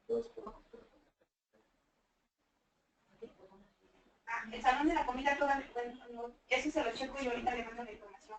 El salón de la comida todavía, bueno, no, eso se lo checo y ahorita le mando la información.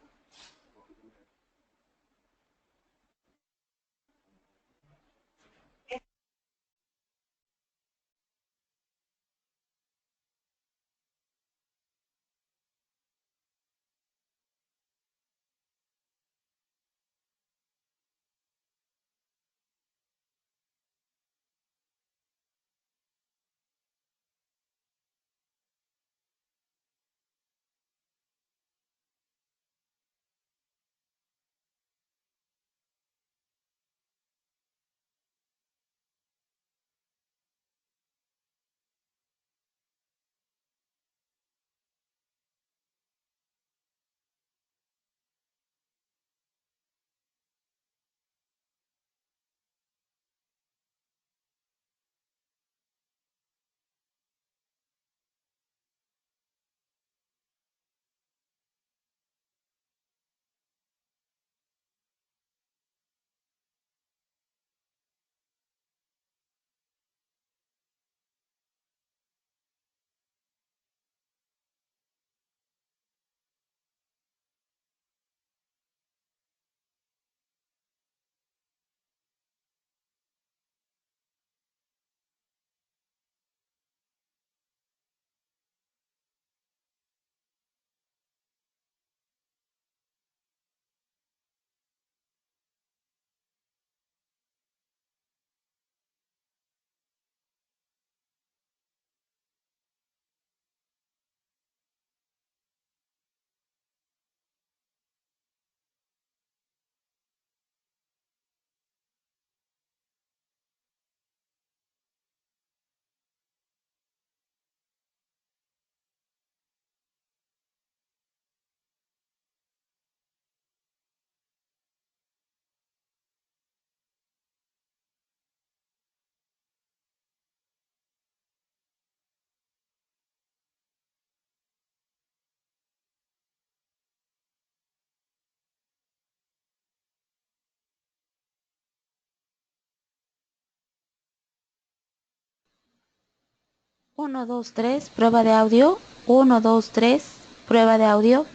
Uno, 2, 3, prueba de audio. Uno, 2, 3, prueba de audio.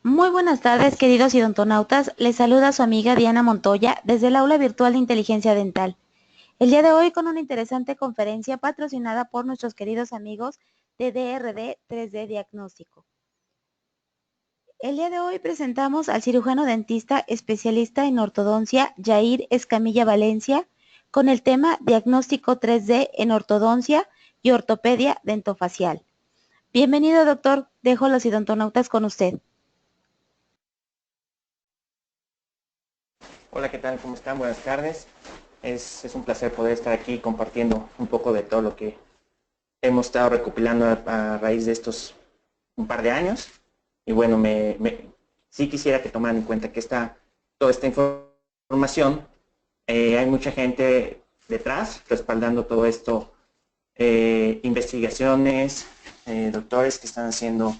Muy buenas tardes, queridos odontonautas. Les saluda su amiga Diana Montoya desde el aula virtual de inteligencia dental. El día de hoy con una interesante conferencia patrocinada por nuestros queridos amigos de DRD 3D Diagnóstico. El día de hoy presentamos al cirujano dentista especialista en ortodoncia Yair Escamilla Valencia con el tema Diagnóstico 3D en ortodoncia y ortopedia dentofacial. Bienvenido, doctor. Dejo a los odontonautas con usted. Hola, ¿qué tal? ¿Cómo están? Buenas tardes. Es un placer poder estar aquí compartiendo un poco de todo lo que hemos estado recopilando a raíz de estos un par de años. Y bueno, sí quisiera que tomaran en cuenta que toda esta información, hay mucha gente detrás respaldando todo esto, investigaciones, doctores que están haciendo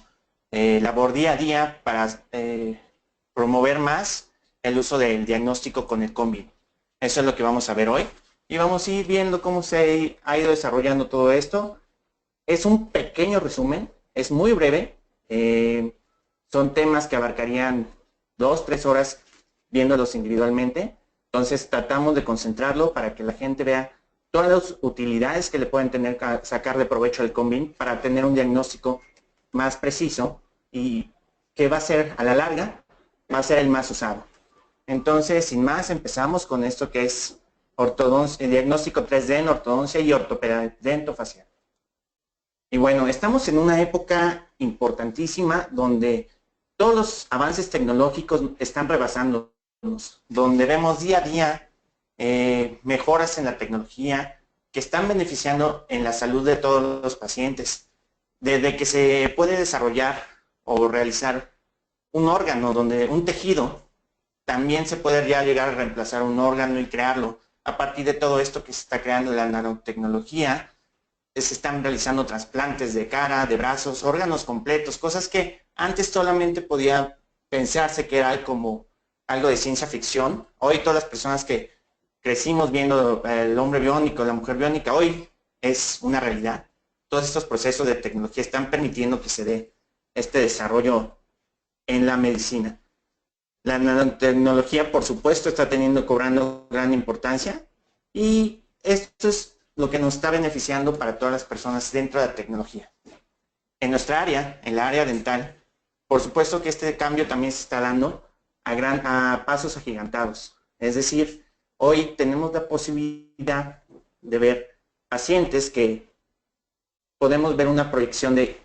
labor día a día para promover más el uso del diagnóstico con el Convin. Eso es lo que vamos a ver hoy. Y vamos a ir viendo cómo se ha ido desarrollando todo esto. Es un pequeño resumen, es muy breve. Son temas que abarcarían 2-3 horas viéndolos individualmente. Entonces tratamos de concentrarlo para que la gente vea todas las utilidades que le pueden tener que sacar de provecho del Convin para tener un diagnóstico más preciso y que va a ser a la larga, va a ser el más usado. Entonces, sin más, empezamos con esto que es ortodoncia, diagnóstico 3D en ortodoncia y ortopedia dentofacial. Y bueno, estamos en una época importantísima donde todos los avances tecnológicos están rebasándonos, donde vemos día a día mejoras en la tecnología que están beneficiando en la salud de todos los pacientes. Desde que se puede desarrollar o realizar un órgano, un tejido, también se puede ya llegar a reemplazar un órgano y crearlo. A partir de todo esto que se está creando en la nanotecnología, se están realizando trasplantes de cara, de brazos, órganos completos, cosas que antes solamente podía pensarse que era como algo de ciencia ficción. Hoy todas las personas que crecimos viendo el hombre biónico, la mujer biónica, hoy es una realidad. Todos estos procesos de tecnología están permitiendo que se dé este desarrollo en la medicina. La nanotecnología, por supuesto, está cobrando gran importancia y esto es lo que nos está beneficiando para todas las personas dentro de la tecnología. En nuestra área, en la área dental, por supuesto que este cambio también se está dando a pasos agigantados. Es decir, hoy tenemos la posibilidad de ver pacientes que podemos ver una proyección de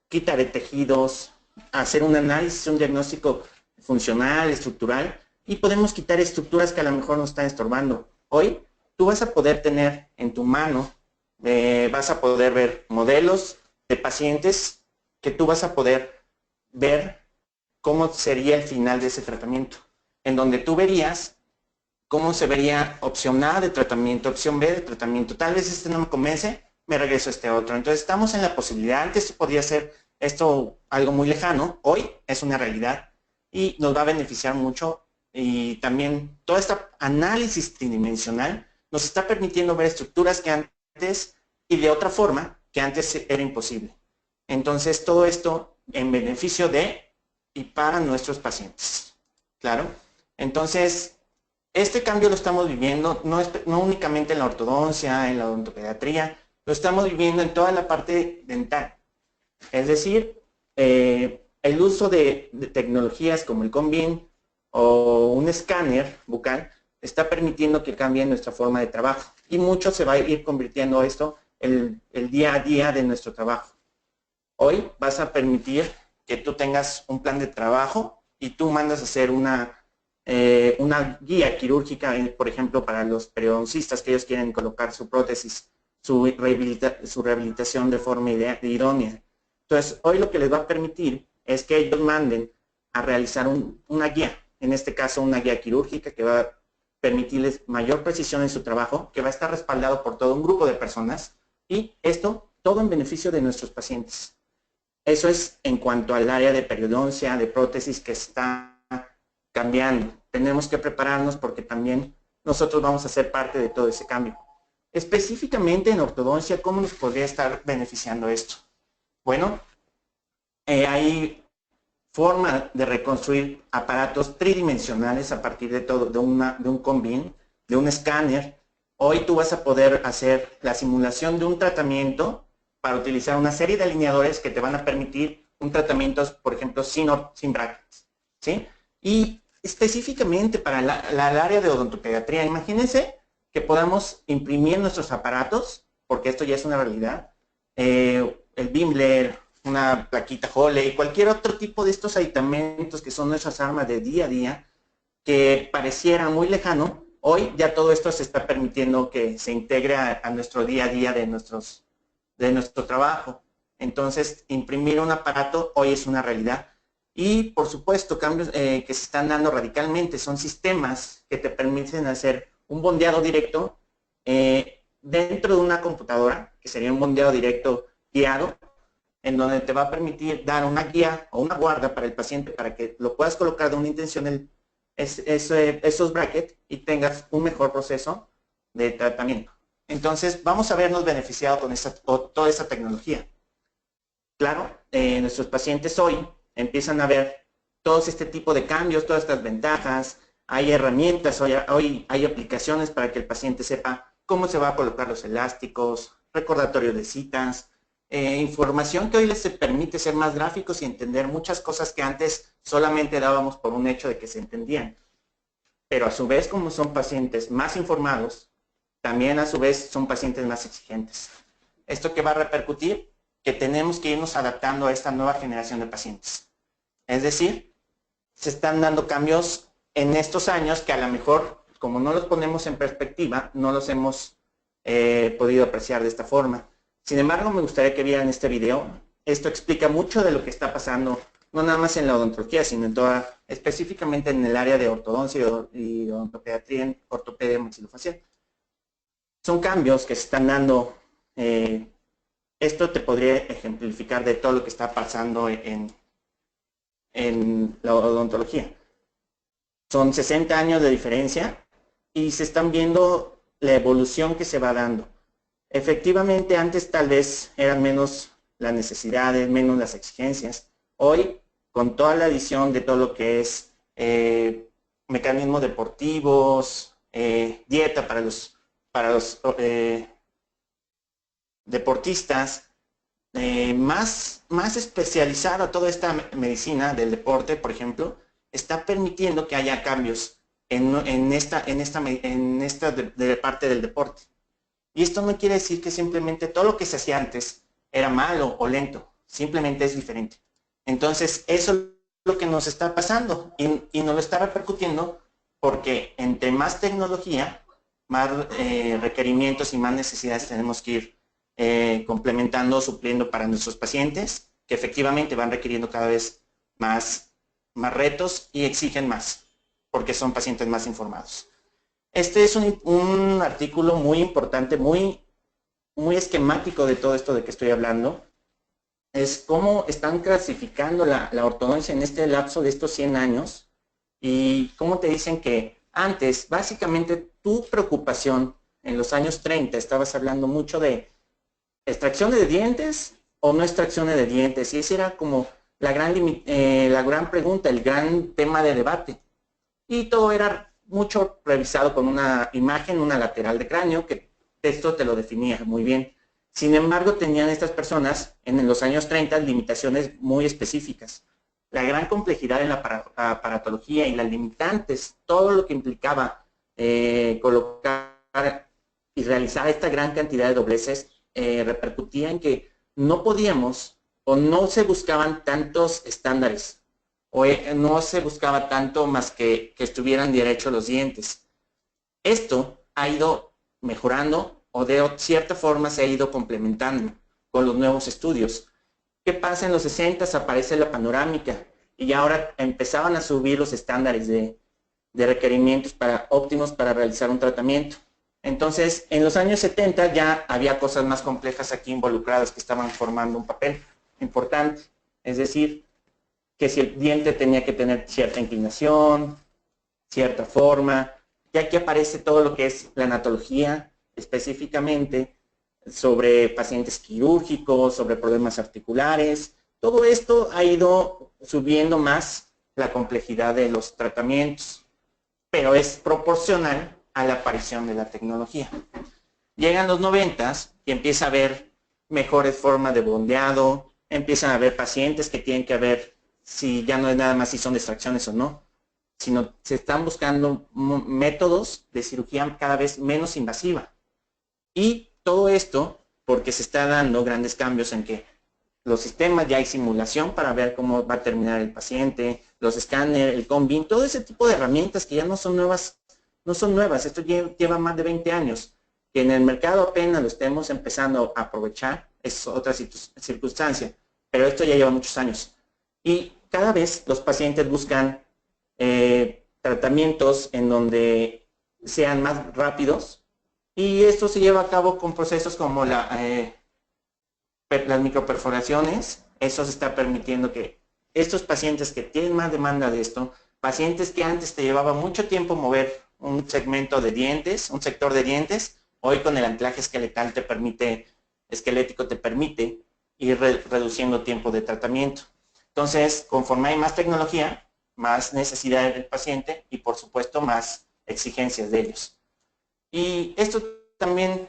quita de tejidos, hacer un análisis, un diagnóstico funcional, estructural, y podemos quitar estructuras que a lo mejor nos están estorbando. Hoy tú vas a poder tener en tu mano, vas a poder ver modelos de pacientes que tú vas a poder ver cómo sería el final de ese tratamiento, en donde tú verías cómo se vería opción A de tratamiento, opción B de tratamiento. Tal vez este no me convence, me regreso a este otro. Entonces estamos en la posibilidad, antes podría ser esto algo muy lejano, hoy es una realidad y nos va a beneficiar mucho, y también todo este análisis tridimensional nos está permitiendo ver estructuras que antes y de otra forma que antes era imposible. Entonces todo esto en beneficio de y para nuestros pacientes. ¿Claro? Entonces este cambio lo estamos viviendo no únicamente en la ortodoncia, en la odontopediatría, lo estamos viviendo en toda la parte dental. Es decir, el uso de tecnologías como el Convin o un escáner bucal está permitiendo que cambie nuestra forma de trabajo, y mucho se va a ir convirtiendo esto el día a día de nuestro trabajo. Hoy vas a permitir que tú tengas un plan de trabajo y tú mandas a hacer una guía quirúrgica, por ejemplo, para los periodoncistas que ellos quieren colocar su prótesis, su rehabilitación de forma idónea. Entonces, hoy lo que les va a permitir es que ellos manden a realizar una guía, en este caso una guía quirúrgica que va a permitirles mayor precisión en su trabajo, que va a estar respaldado por todo un grupo de personas, y esto todo en beneficio de nuestros pacientes. Eso es en cuanto al área de periodoncia, de prótesis, que está cambiando. Tenemos que prepararnos porque también nosotros vamos a ser parte de todo ese cambio. Específicamente en ortodoncia, ¿cómo nos podría estar beneficiando esto? Bueno, hay forma de reconstruir aparatos tridimensionales a partir de todo, de un combin, de un escáner. Hoy tú vas a poder hacer la simulación de un tratamiento para utilizar una serie de alineadores que te van a permitir un tratamiento, por ejemplo, sin brackets, ¿sí? Y específicamente para el área de odontopediatría, imagínense que podamos imprimir nuestros aparatos, porque esto ya es una realidad, el Bimler, una plaquita Hole y cualquier otro tipo de estos aditamentos que son nuestras armas de día a día, que pareciera muy lejano, hoy ya todo esto se está permitiendo que se integre a nuestro día a día de nuestro trabajo. Entonces, imprimir un aparato hoy es una realidad. Y, por supuesto, cambios que se están dando radicalmente son sistemas que te permiten hacer un bondeado directo dentro de una computadora, que sería un bondeado directo guiado, en donde te va a permitir dar una guía o una guarda para el paciente para que lo puedas colocar de una intención esos brackets y tengas un mejor proceso de tratamiento. Entonces, vamos a vernos beneficiados con toda esta tecnología. Claro, nuestros pacientes hoy empiezan a ver todo este tipo de cambios, todas estas ventajas. Hay herramientas, hoy hay aplicaciones para que el paciente sepa cómo se va a colocar los elásticos, recordatorios de citas, información que hoy les permite ser más gráficos y entender muchas cosas que antes solamente dábamos por un hecho de que se entendían. Pero a su vez, como son pacientes más informados, también a su vez son pacientes más exigentes. ¿Esto qué va a repercutir? Que tenemos que irnos adaptando a esta nueva generación de pacientes. Es decir, se están dando cambios en estos años que a lo mejor, como no los ponemos en perspectiva, no los hemos podido apreciar de esta forma. Sin embargo, me gustaría que vieran este video. Esto explica mucho de lo que está pasando, no nada más en la odontología, sino específicamente en el área de ortodoncia y odontopediatría, en ortopedia maxilofacial. Son cambios que se están dando. Esto te podría ejemplificar de todo lo que está pasando en la odontología. Son 60 años de diferencia y se están viendo la evolución que se va dando. Efectivamente, antes tal vez eran menos las necesidades, menos las exigencias. Hoy, con toda la adición de todo lo que es mecanismos deportivos, dieta para los deportistas, más especializada toda esta medicina del deporte, por ejemplo, está permitiendo que haya cambios en esta parte del deporte. Y esto no quiere decir que simplemente todo lo que se hacía antes era malo o lento, simplemente es diferente. Entonces, eso es lo que nos está pasando y nos lo está repercutiendo porque entre más tecnología, más requerimientos y más necesidades tenemos que ir complementando, supliendo para nuestros pacientes, que efectivamente van requiriendo cada vez más retos y exigen más, porque son pacientes más informados. Este es un artículo muy importante, muy esquemático de todo esto de que estoy hablando. Es cómo están clasificando la ortodoncia en este lapso de estos 100 años y cómo te dicen que antes, básicamente, tu preocupación en los años 30, estabas hablando mucho de extracciones de dientes o no extracciones de dientes, y esa era como la gran pregunta, el gran tema de debate. Y todo era mucho revisado con una imagen, una lateral de cráneo, que esto te lo definía muy bien. Sin embargo, tenían estas personas en los años 30 limitaciones muy específicas. La gran complejidad en la aparatología y las limitantes, todo lo que implicaba colocar y realizar esta gran cantidad de dobleces, repercutía en que no podíamos o no se buscaban tantos estándares o no se buscaba tanto más que estuvieran derechos los dientes. Esto ha ido mejorando o de cierta forma se ha ido complementando con los nuevos estudios. ¿Qué pasa? En los 60 aparece la panorámica y ahora empezaban a subir los estándares de requerimientos óptimos para realizar un tratamiento. Entonces, en los años 70 ya había cosas más complejas aquí involucradas que estaban formando un papel importante. Es decir, que si el diente tenía que tener cierta inclinación, cierta forma, y aquí aparece todo lo que es la anatología, específicamente sobre pacientes quirúrgicos, sobre problemas articulares. Todo esto ha ido subiendo más la complejidad de los tratamientos, pero es proporcional a la aparición de la tecnología. Llegan los 90s y empieza a haber mejores formas de bondeado, empiezan a haber pacientes que tienen que ver si ya no es nada más si son distracciones o no, sino se están buscando métodos de cirugía cada vez menos invasiva. Y todo esto porque se está dando grandes cambios en que los sistemas, ya hay simulación para ver cómo va a terminar el paciente, los escáneres, el combin, todo ese tipo de herramientas que ya no son nuevas, esto lleva más de 20 años, que en el mercado apenas lo estemos empezando a aprovechar, es otra circunstancia, pero esto ya lleva muchos años. Y cada vez los pacientes buscan tratamientos en donde sean más rápidos, y esto se lleva a cabo con procesos como las microperforaciones. Eso se está permitiendo que estos pacientes que tienen más demanda de esto, pacientes que antes te llevaba mucho tiempo mover un segmento de dientes, un sector de dientes, hoy con el anclaje esqueletal esquelético te permite ir reduciendo tiempo de tratamiento. Entonces, conforme hay más tecnología, más necesidad del paciente y por supuesto más exigencias de ellos. Y esto también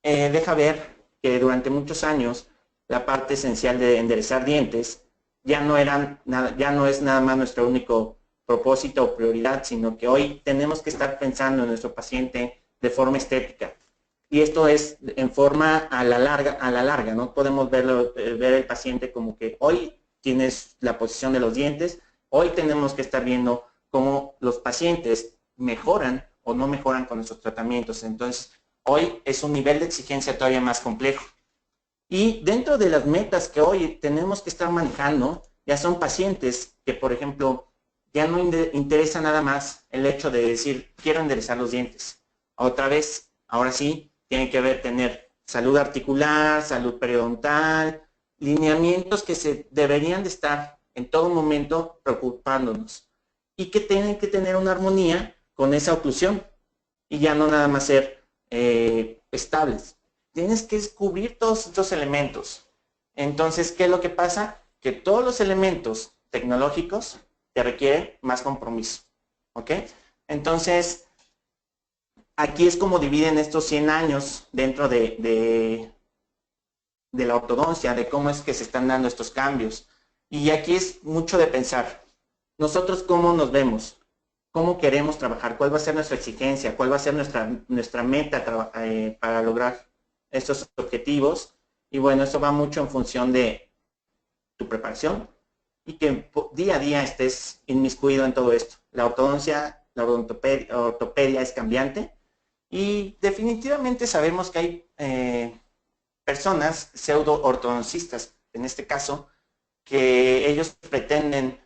deja ver que durante muchos años la parte esencial de enderezar dientes ya no es nada más nuestro único propósito o prioridad, sino que hoy tenemos que estar pensando en nuestro paciente de forma estética. Y esto es en forma a la larga, no podemos ver el paciente como que hoy tienes la posición de los dientes, hoy tenemos que estar viendo cómo los pacientes mejoran o no mejoran con nuestros tratamientos. Entonces, hoy es un nivel de exigencia todavía más complejo. Y dentro de las metas que hoy tenemos que estar manejando, ya son pacientes que, por ejemplo, ya no interesa nada más el hecho de decir, quiero enderezar los dientes. Otra vez, ahora sí, tiene que ver tener salud articular, salud periodontal, lineamientos que se deberían de estar en todo momento preocupándonos y que tienen que tener una armonía con esa oclusión y ya no nada más ser estables. Tienes que descubrir todos estos elementos. Entonces, ¿qué es lo que pasa? Que todos los elementos tecnológicos te requieren más compromiso. ¿Ok? Entonces, aquí es como dividen estos 100 años dentro de la ortodoncia, de cómo es que se están dando estos cambios. Y aquí es mucho de pensar, nosotros cómo nos vemos, cómo queremos trabajar, cuál va a ser nuestra exigencia, cuál va a ser nuestra meta para lograr estos objetivos. Y bueno, eso va mucho en función de tu preparación y que día a día estés inmiscuido en todo esto. La ortodoncia, la ortopedia es cambiante y definitivamente sabemos que hay personas pseudo ortodoncistas, en este caso, que ellos pretenden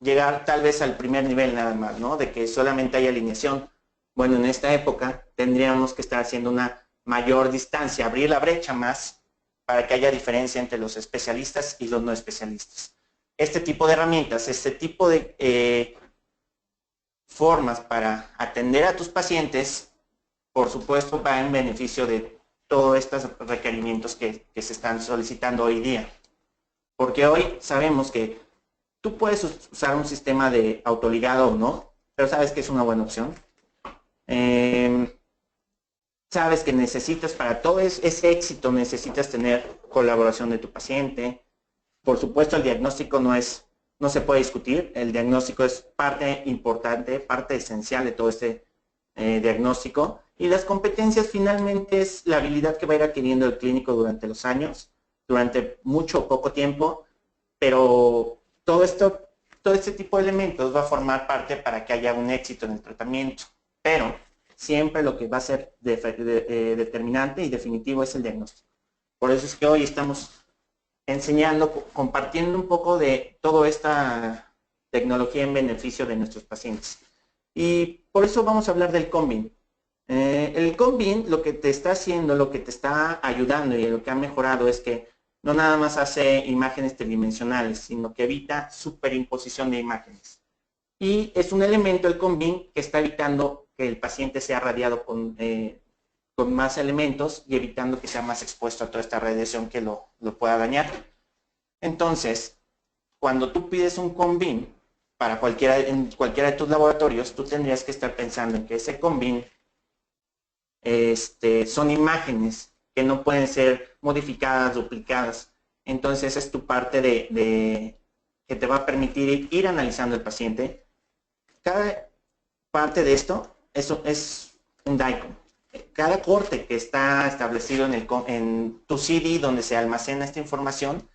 llegar tal vez al primer nivel nada más, ¿no? De que solamente hay alineación. Bueno, en esta época tendríamos que estar haciendo una mayor distancia, abrir la brecha más para que haya diferencia entre los especialistas y los no especialistas. Este tipo de herramientas, este tipo de formas para atender a tus pacientes, por supuesto, va en beneficio de todos estos requerimientos que se están solicitando hoy día. Porque hoy sabemos que tú puedes usar un sistema de autoligado o no, pero sabes que es una buena opción. Sabes que necesitas para todo ese éxito, necesitas tener colaboración de tu paciente. Por supuesto, el diagnóstico no se puede discutir. El diagnóstico es parte importante, parte esencial de todo este diagnóstico. Y las competencias finalmente es la habilidad que va a ir adquiriendo el clínico durante los años, durante mucho o poco tiempo, pero todo este tipo de elementos va a formar parte para que haya un éxito en el tratamiento. Pero siempre lo que va a ser determinante y definitivo es el diagnóstico. Por eso es que hoy estamos enseñando, compartiendo un poco de toda esta tecnología en beneficio de nuestros pacientes. Y por eso vamos a hablar del combin. El combin lo que te está haciendo, lo que te está ayudando y lo que ha mejorado es que no nada más hace imágenes tridimensionales, sino que evita superimposición de imágenes. Y es un elemento, el combin, que está evitando que el paciente sea radiado con más elementos y evitando que sea más expuesto a toda esta radiación que lo pueda dañar. Entonces, cuando tú pides un CONBIN para en cualquiera de tus laboratorios, tú tendrías que estar pensando en que ese CONBIN son imágenes que no pueden ser modificadas, duplicadas. Entonces es tu parte que te va a permitir ir analizando el paciente. Cada parte de esto es un DICOM. Cada corte que está establecido en tu CD donde se almacena esta información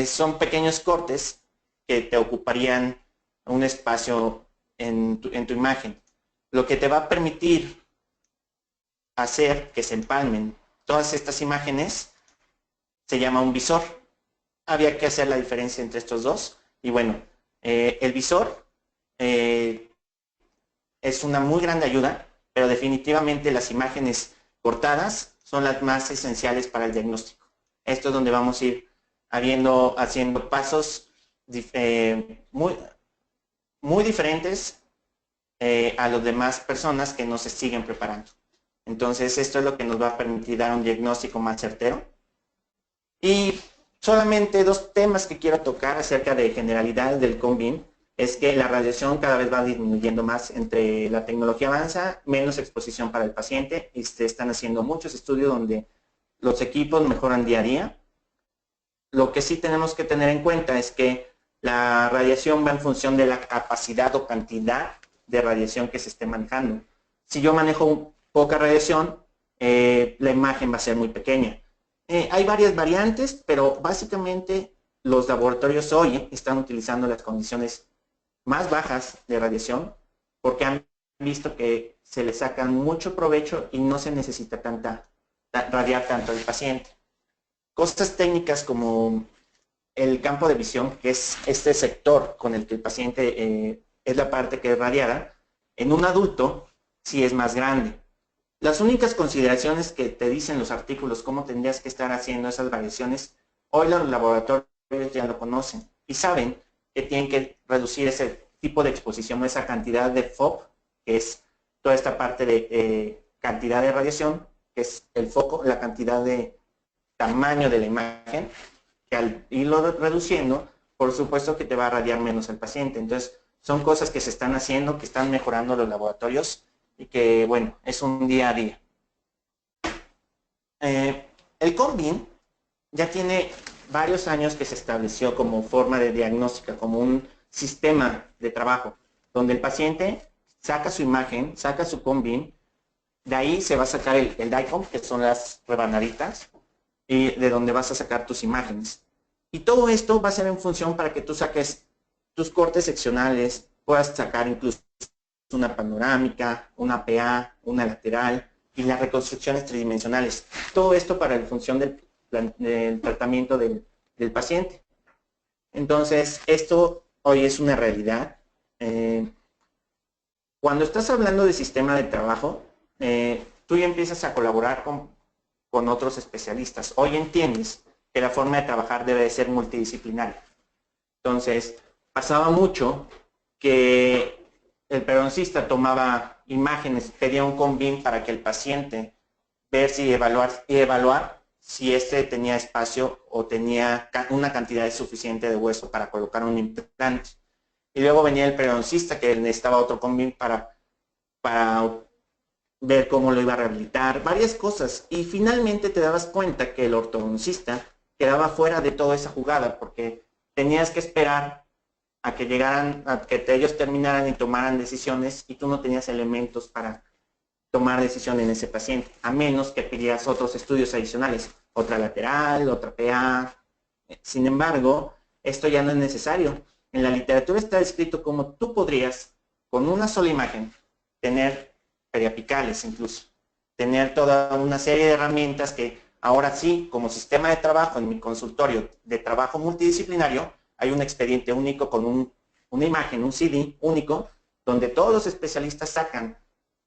son pequeños cortes que te ocuparían un espacio en tu imagen. Lo que te va a permitir hacer que se empalmen todas estas imágenes se llama un visor. Había que hacer la diferencia entre estos dos. Y bueno, el visor es una muy grande ayuda, pero definitivamente las imágenes cortadas son las más esenciales para el diagnóstico. Esto es donde vamos a ir haciendo pasos muy diferentes a las demás personas que nos siguen preparando. Entonces, esto es lo que nos va a permitir dar un diagnóstico más certero. Y solamente dos temas que quiero tocar acerca de generalidades del CONBIN es que la radiación cada vez va disminuyendo más. Entre la tecnología avanza, menos exposición para el paciente, y se están haciendo muchos estudios donde los equipos mejoran día a día. Lo que sí tenemos que tener en cuenta es que la radiación va en función de la capacidad o cantidad de radiación que se esté manejando. Si yo manejo poca radiación, la imagen va a ser muy pequeña. Hay varias variantes, pero básicamente los laboratorios hoy están utilizando las condiciones más bajas de radiación porque han visto que se le sacan mucho provecho y no se necesita radiar tanto al paciente. Cosas técnicas como el campo de visión, que es este sector con el que el paciente es la parte que es radiada, en un adulto sí es más grande. Las únicas consideraciones que te dicen los artículos, cómo tendrías que estar haciendo esas variaciones, hoy los laboratorios ya lo conocen y saben que tienen que reducir ese tipo de exposición, esa cantidad de FOB, que es toda esta parte de cantidad de radiación, que es el foco, la cantidad de tamaño de la imagen, que al irlo reduciendo, por supuesto que te va a radiar menos el paciente. Entonces, son cosas que se están haciendo, que están mejorando los laboratorios y que, bueno, es un día a día. El CONBIN ya tiene varios años que se estableció como forma de diagnóstica, como un sistema de trabajo, donde el paciente saca su imagen, saca su CONBIN, de ahí se va a sacar el DICOM, que son las rebanaditas, y de donde vas a sacar tus imágenes. Y todo esto va a ser en función para que tú saques tus cortes seccionales, puedas sacar incluso una panorámica, una PA, una lateral y las reconstrucciones tridimensionales. Todo esto para la función del tratamiento del paciente. Entonces, esto hoy es una realidad. Cuando estás hablando de sistema de trabajo, tú ya empiezas a colaborar con otros especialistas. Hoy entiendes que la forma de trabajar debe de ser multidisciplinaria. Entonces, pasaba mucho que el periodoncista tomaba imágenes, pedía un CONBIN para que el paciente ver si evaluar si este tenía espacio o tenía una cantidad suficiente de hueso para colocar un implante. Y luego venía el periodoncista que necesitaba otro CONBIN para ver cómo lo iba a rehabilitar, varias cosas. Y finalmente te dabas cuenta que el ortodoncista quedaba fuera de toda esa jugada porque tenías que esperar a que llegaran, a que ellos terminaran y tomaran decisiones y tú no tenías elementos para tomar decisión en ese paciente, a menos que pidieras otros estudios adicionales, otra lateral, otra PA. Sin embargo, esto ya no es necesario. En la literatura está escrito cómo tú podrías, con una sola imagen, tener periapicales incluso, tener toda una serie de herramientas que ahora sí, como sistema de trabajo en mi consultorio de trabajo multidisciplinario, hay un expediente único con una imagen, un CD único, donde todos los especialistas sacan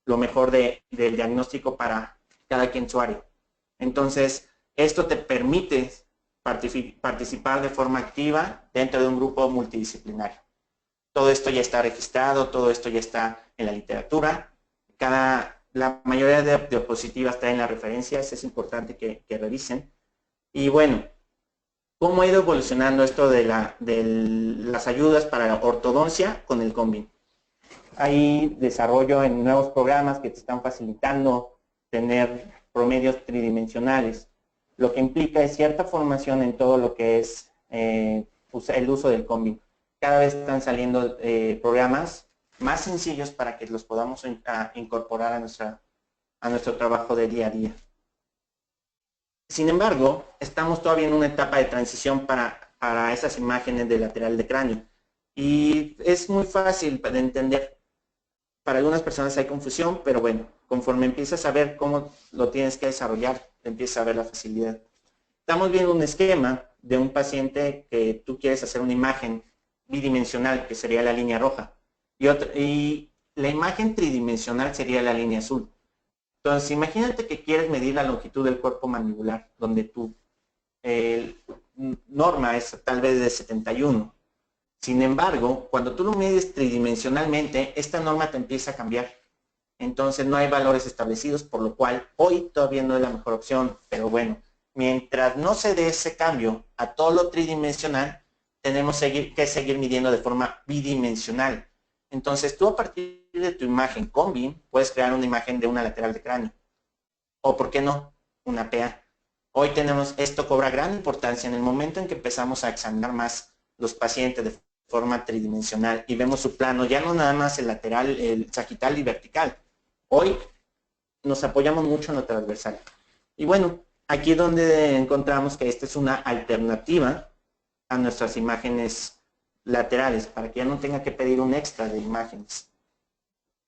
lo mejor del diagnóstico para cada quien su área. Entonces, esto te permite participar de forma activa dentro de un grupo multidisciplinario. Todo esto ya está registrado, todo esto ya está en la literatura. La mayoría de diapositivas está en las referencias, es importante que revisen. Y bueno, ¿Cómo ha ido evolucionando esto de las ayudas para la ortodoncia con el Combin? Hay desarrollo en nuevos programas que te están facilitando tener promedios tridimensionales, lo que implica es cierta formación en todo lo que es el uso del Combin. Cada vez están saliendo programas más sencillos para que los podamos incorporar a nuestro trabajo de día a día. Sin embargo, estamos todavía en una etapa de transición para esas imágenes de lateral de cráneo. Y es muy fácil de entender. Para algunas personas hay confusión, pero bueno, conforme empiezas a ver cómo lo tienes que desarrollar, empiezas a ver la facilidad. Estamos viendo un esquema de un paciente que tú quieres hacer una imagen bidimensional, que sería la línea roja. Y la imagen tridimensional sería la línea azul. Entonces, imagínate que quieres medir la longitud del cuerpo mandibular, donde tu norma es tal vez de 71. Sin embargo, cuando tú lo mides tridimensionalmente, esta norma te empieza a cambiar. Entonces, no hay valores establecidos, por lo cual hoy todavía no es la mejor opción. Pero bueno, mientras no se dé ese cambio a todo lo tridimensional, tenemos que seguir midiendo de forma bidimensional. Entonces, tú a partir de tu imagen Combin, puedes crear una imagen de una lateral de cráneo. O, ¿por qué no? Una PA. Hoy esto cobra gran importancia en el momento en que empezamos a examinar más los pacientes de forma tridimensional y vemos su plano, ya no nada más el lateral, el sagital y vertical. Hoy nos apoyamos mucho en lo transversal. Y bueno, aquí es donde encontramos que esta es una alternativa a nuestras imágenes laterales, para que ya no tenga que pedir un extra de imágenes.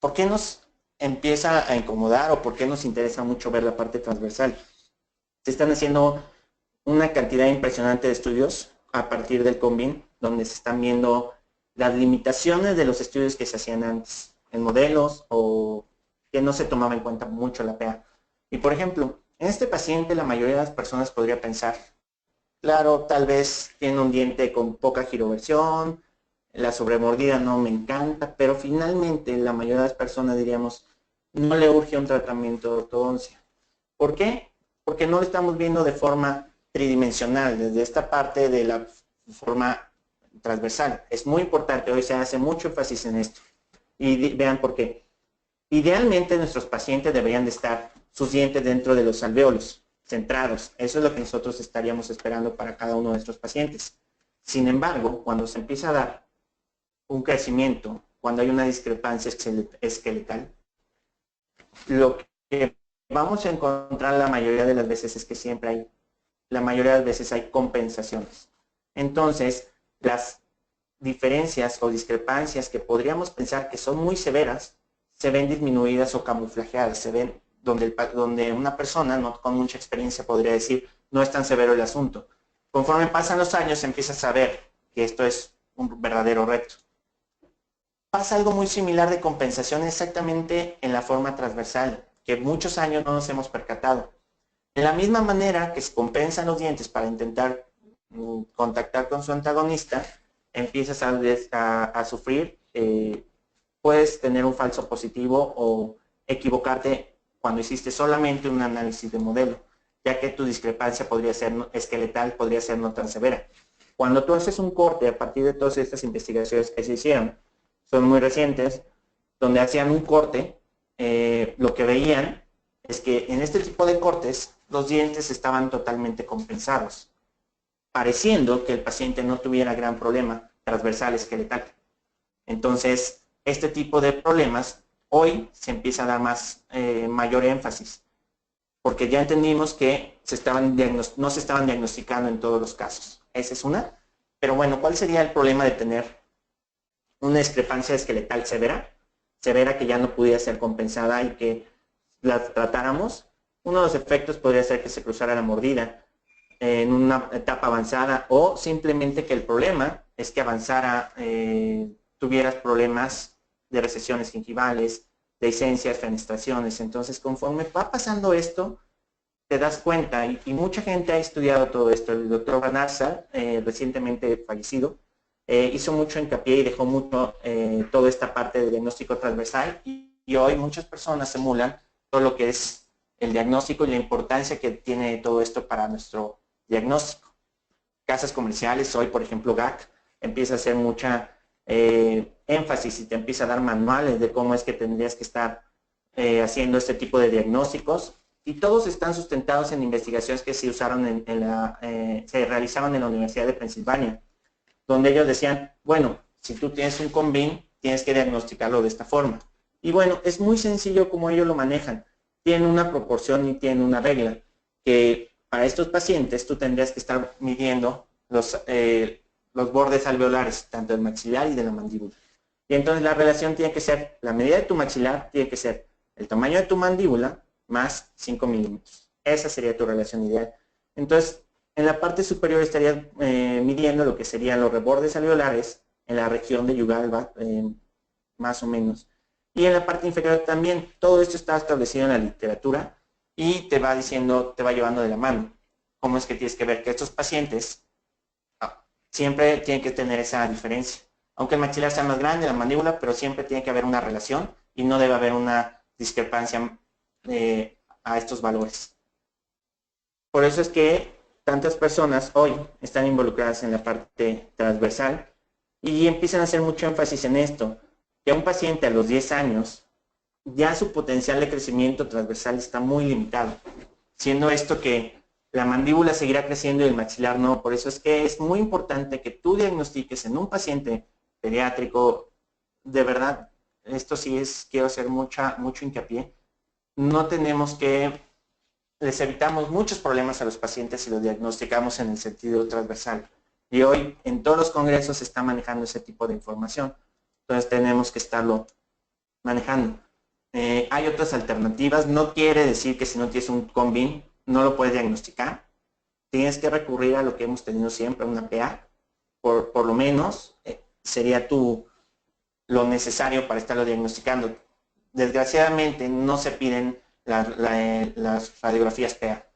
¿Por qué nos empieza a incomodar o por qué nos interesa mucho ver la parte transversal? Se están haciendo una cantidad impresionante de estudios a partir del Combin, donde se están viendo las limitaciones de los estudios que se hacían antes en modelos o que no se tomaba en cuenta mucho la PA. Y por ejemplo, en este paciente la mayoría de las personas podría pensar, claro, tal vez tiene un diente con poca giroversión, la sobremordida no me encanta, pero finalmente la mayoría de las personas diríamos, no le urge un tratamiento de ortodoncia. ¿Por qué? Porque no lo estamos viendo de forma tridimensional, desde esta parte de la forma transversal. Es muy importante, hoy se hace mucho énfasis en esto. Y vean por qué. Idealmente nuestros pacientes deberían de estar sus dientes dentro de los alvéolos, centrados. Eso es lo que nosotros estaríamos esperando para cada uno de nuestros pacientes. Sin embargo, cuando se empieza a dar un crecimiento, cuando hay una discrepancia esqueletal, lo que vamos a encontrar la mayoría de las veces es que la mayoría de las veces hay compensaciones. Entonces, las diferencias o discrepancias que podríamos pensar que son muy severas, se ven disminuidas o camuflajeadas, se ven donde una persona no con mucha experiencia podría decir, no es tan severo el asunto. Conforme pasan los años, empiezas a ver que esto es un verdadero reto. Pasa algo muy similar de compensación exactamente en la forma transversal, que muchos años no nos hemos percatado. De la misma manera que se compensan los dientes para intentar contactar con su antagonista, empiezas a sufrir, puedes tener un falso positivo o equivocarte cuando hiciste solamente un análisis de modelo, ya que tu discrepancia podría ser esqueletal, podría ser no tan severa. Cuando tú haces un corte a partir de todas estas investigaciones que se hicieron, son muy recientes, donde hacían un corte, lo que veían es que en este tipo de cortes los dientes estaban totalmente compensados, pareciendo que el paciente no tuviera gran problema transversal esqueletal. Entonces, este tipo de problemas hoy se empieza a dar mayor énfasis, porque ya entendimos que no se estaban diagnosticando en todos los casos. Esa es una. Pero bueno, ¿cuál sería el problema de tener una discrepancia esqueletal severa? Severa que ya no pudiera ser compensada y que la tratáramos. Uno de los efectos podría ser que se cruzara la mordida en una etapa avanzada o simplemente que el problema es que avanzara, tuvieras problemas de recesiones gingivales, dehiscencias, fenestraciones. Entonces, conforme va pasando esto, te das cuenta, y mucha gente ha estudiado todo esto. El doctor Van Arsdal, recientemente fallecido, hizo mucho hincapié y dejó mucho toda esta parte de diagnóstico transversal y hoy muchas personas emulan todo lo que es el diagnóstico y la importancia que tiene todo esto para nuestro diagnóstico. casas comerciales, hoy por ejemplo GAC, empieza a hacer mucha énfasis y te empieza a dar manuales de cómo es que tendrías que estar haciendo este tipo de diagnósticos, y todos están sustentados en investigaciones que se usaron se realizaban en la Universidad de Pensilvania, donde ellos decían, bueno, si tú tienes un CONVIN, tienes que diagnosticarlo de esta forma. Y bueno, es muy sencillo como ellos lo manejan. Tienen una proporción y tienen una regla, que para estos pacientes tú tendrías que estar midiendo los bordes alveolares, tanto del maxilar y de la mandíbula. Y entonces la relación tiene que ser, la medida de tu maxilar tiene que ser el tamaño de tu mandíbula más 5 milímetros. Esa sería tu relación ideal. Entonces, en la parte superior estarías midiendo lo que serían los rebordes alveolares en la región de yugal, más o menos. Y en la parte inferior también. Todo esto está establecido en la literatura y te va diciendo, te va llevando de la mano. Cómo es que tienes que ver que estos pacientes siempre tienen que tener esa diferencia. Aunque el maxilar sea más grande, la mandíbula, pero siempre tiene que haber una relación y no debe haber una discrepancia a estos valores. Por eso es que tantas personas hoy están involucradas en la parte transversal y empiezan a hacer mucho énfasis en esto, que a un paciente a los 10 años ya su potencial de crecimiento transversal está muy limitado, siendo esto que la mandíbula seguirá creciendo y el maxilar no. Por eso es que es muy importante que tú diagnostiques en un paciente pediátrico, de verdad, esto sí es, quiero hacer mucho hincapié, no tenemos que, les evitamos muchos problemas a los pacientes si los diagnosticamos en el sentido transversal. Y hoy en todos los congresos se está manejando ese tipo de información. Entonces tenemos que estarlo manejando. Hay otras alternativas. No quiere decir que si no tienes un CONVIN no lo puedes diagnosticar. Tienes que recurrir a lo que hemos tenido siempre, una PA. Por lo menos sería lo necesario para estarlo diagnosticando. Desgraciadamente no se piden las radiografías PA.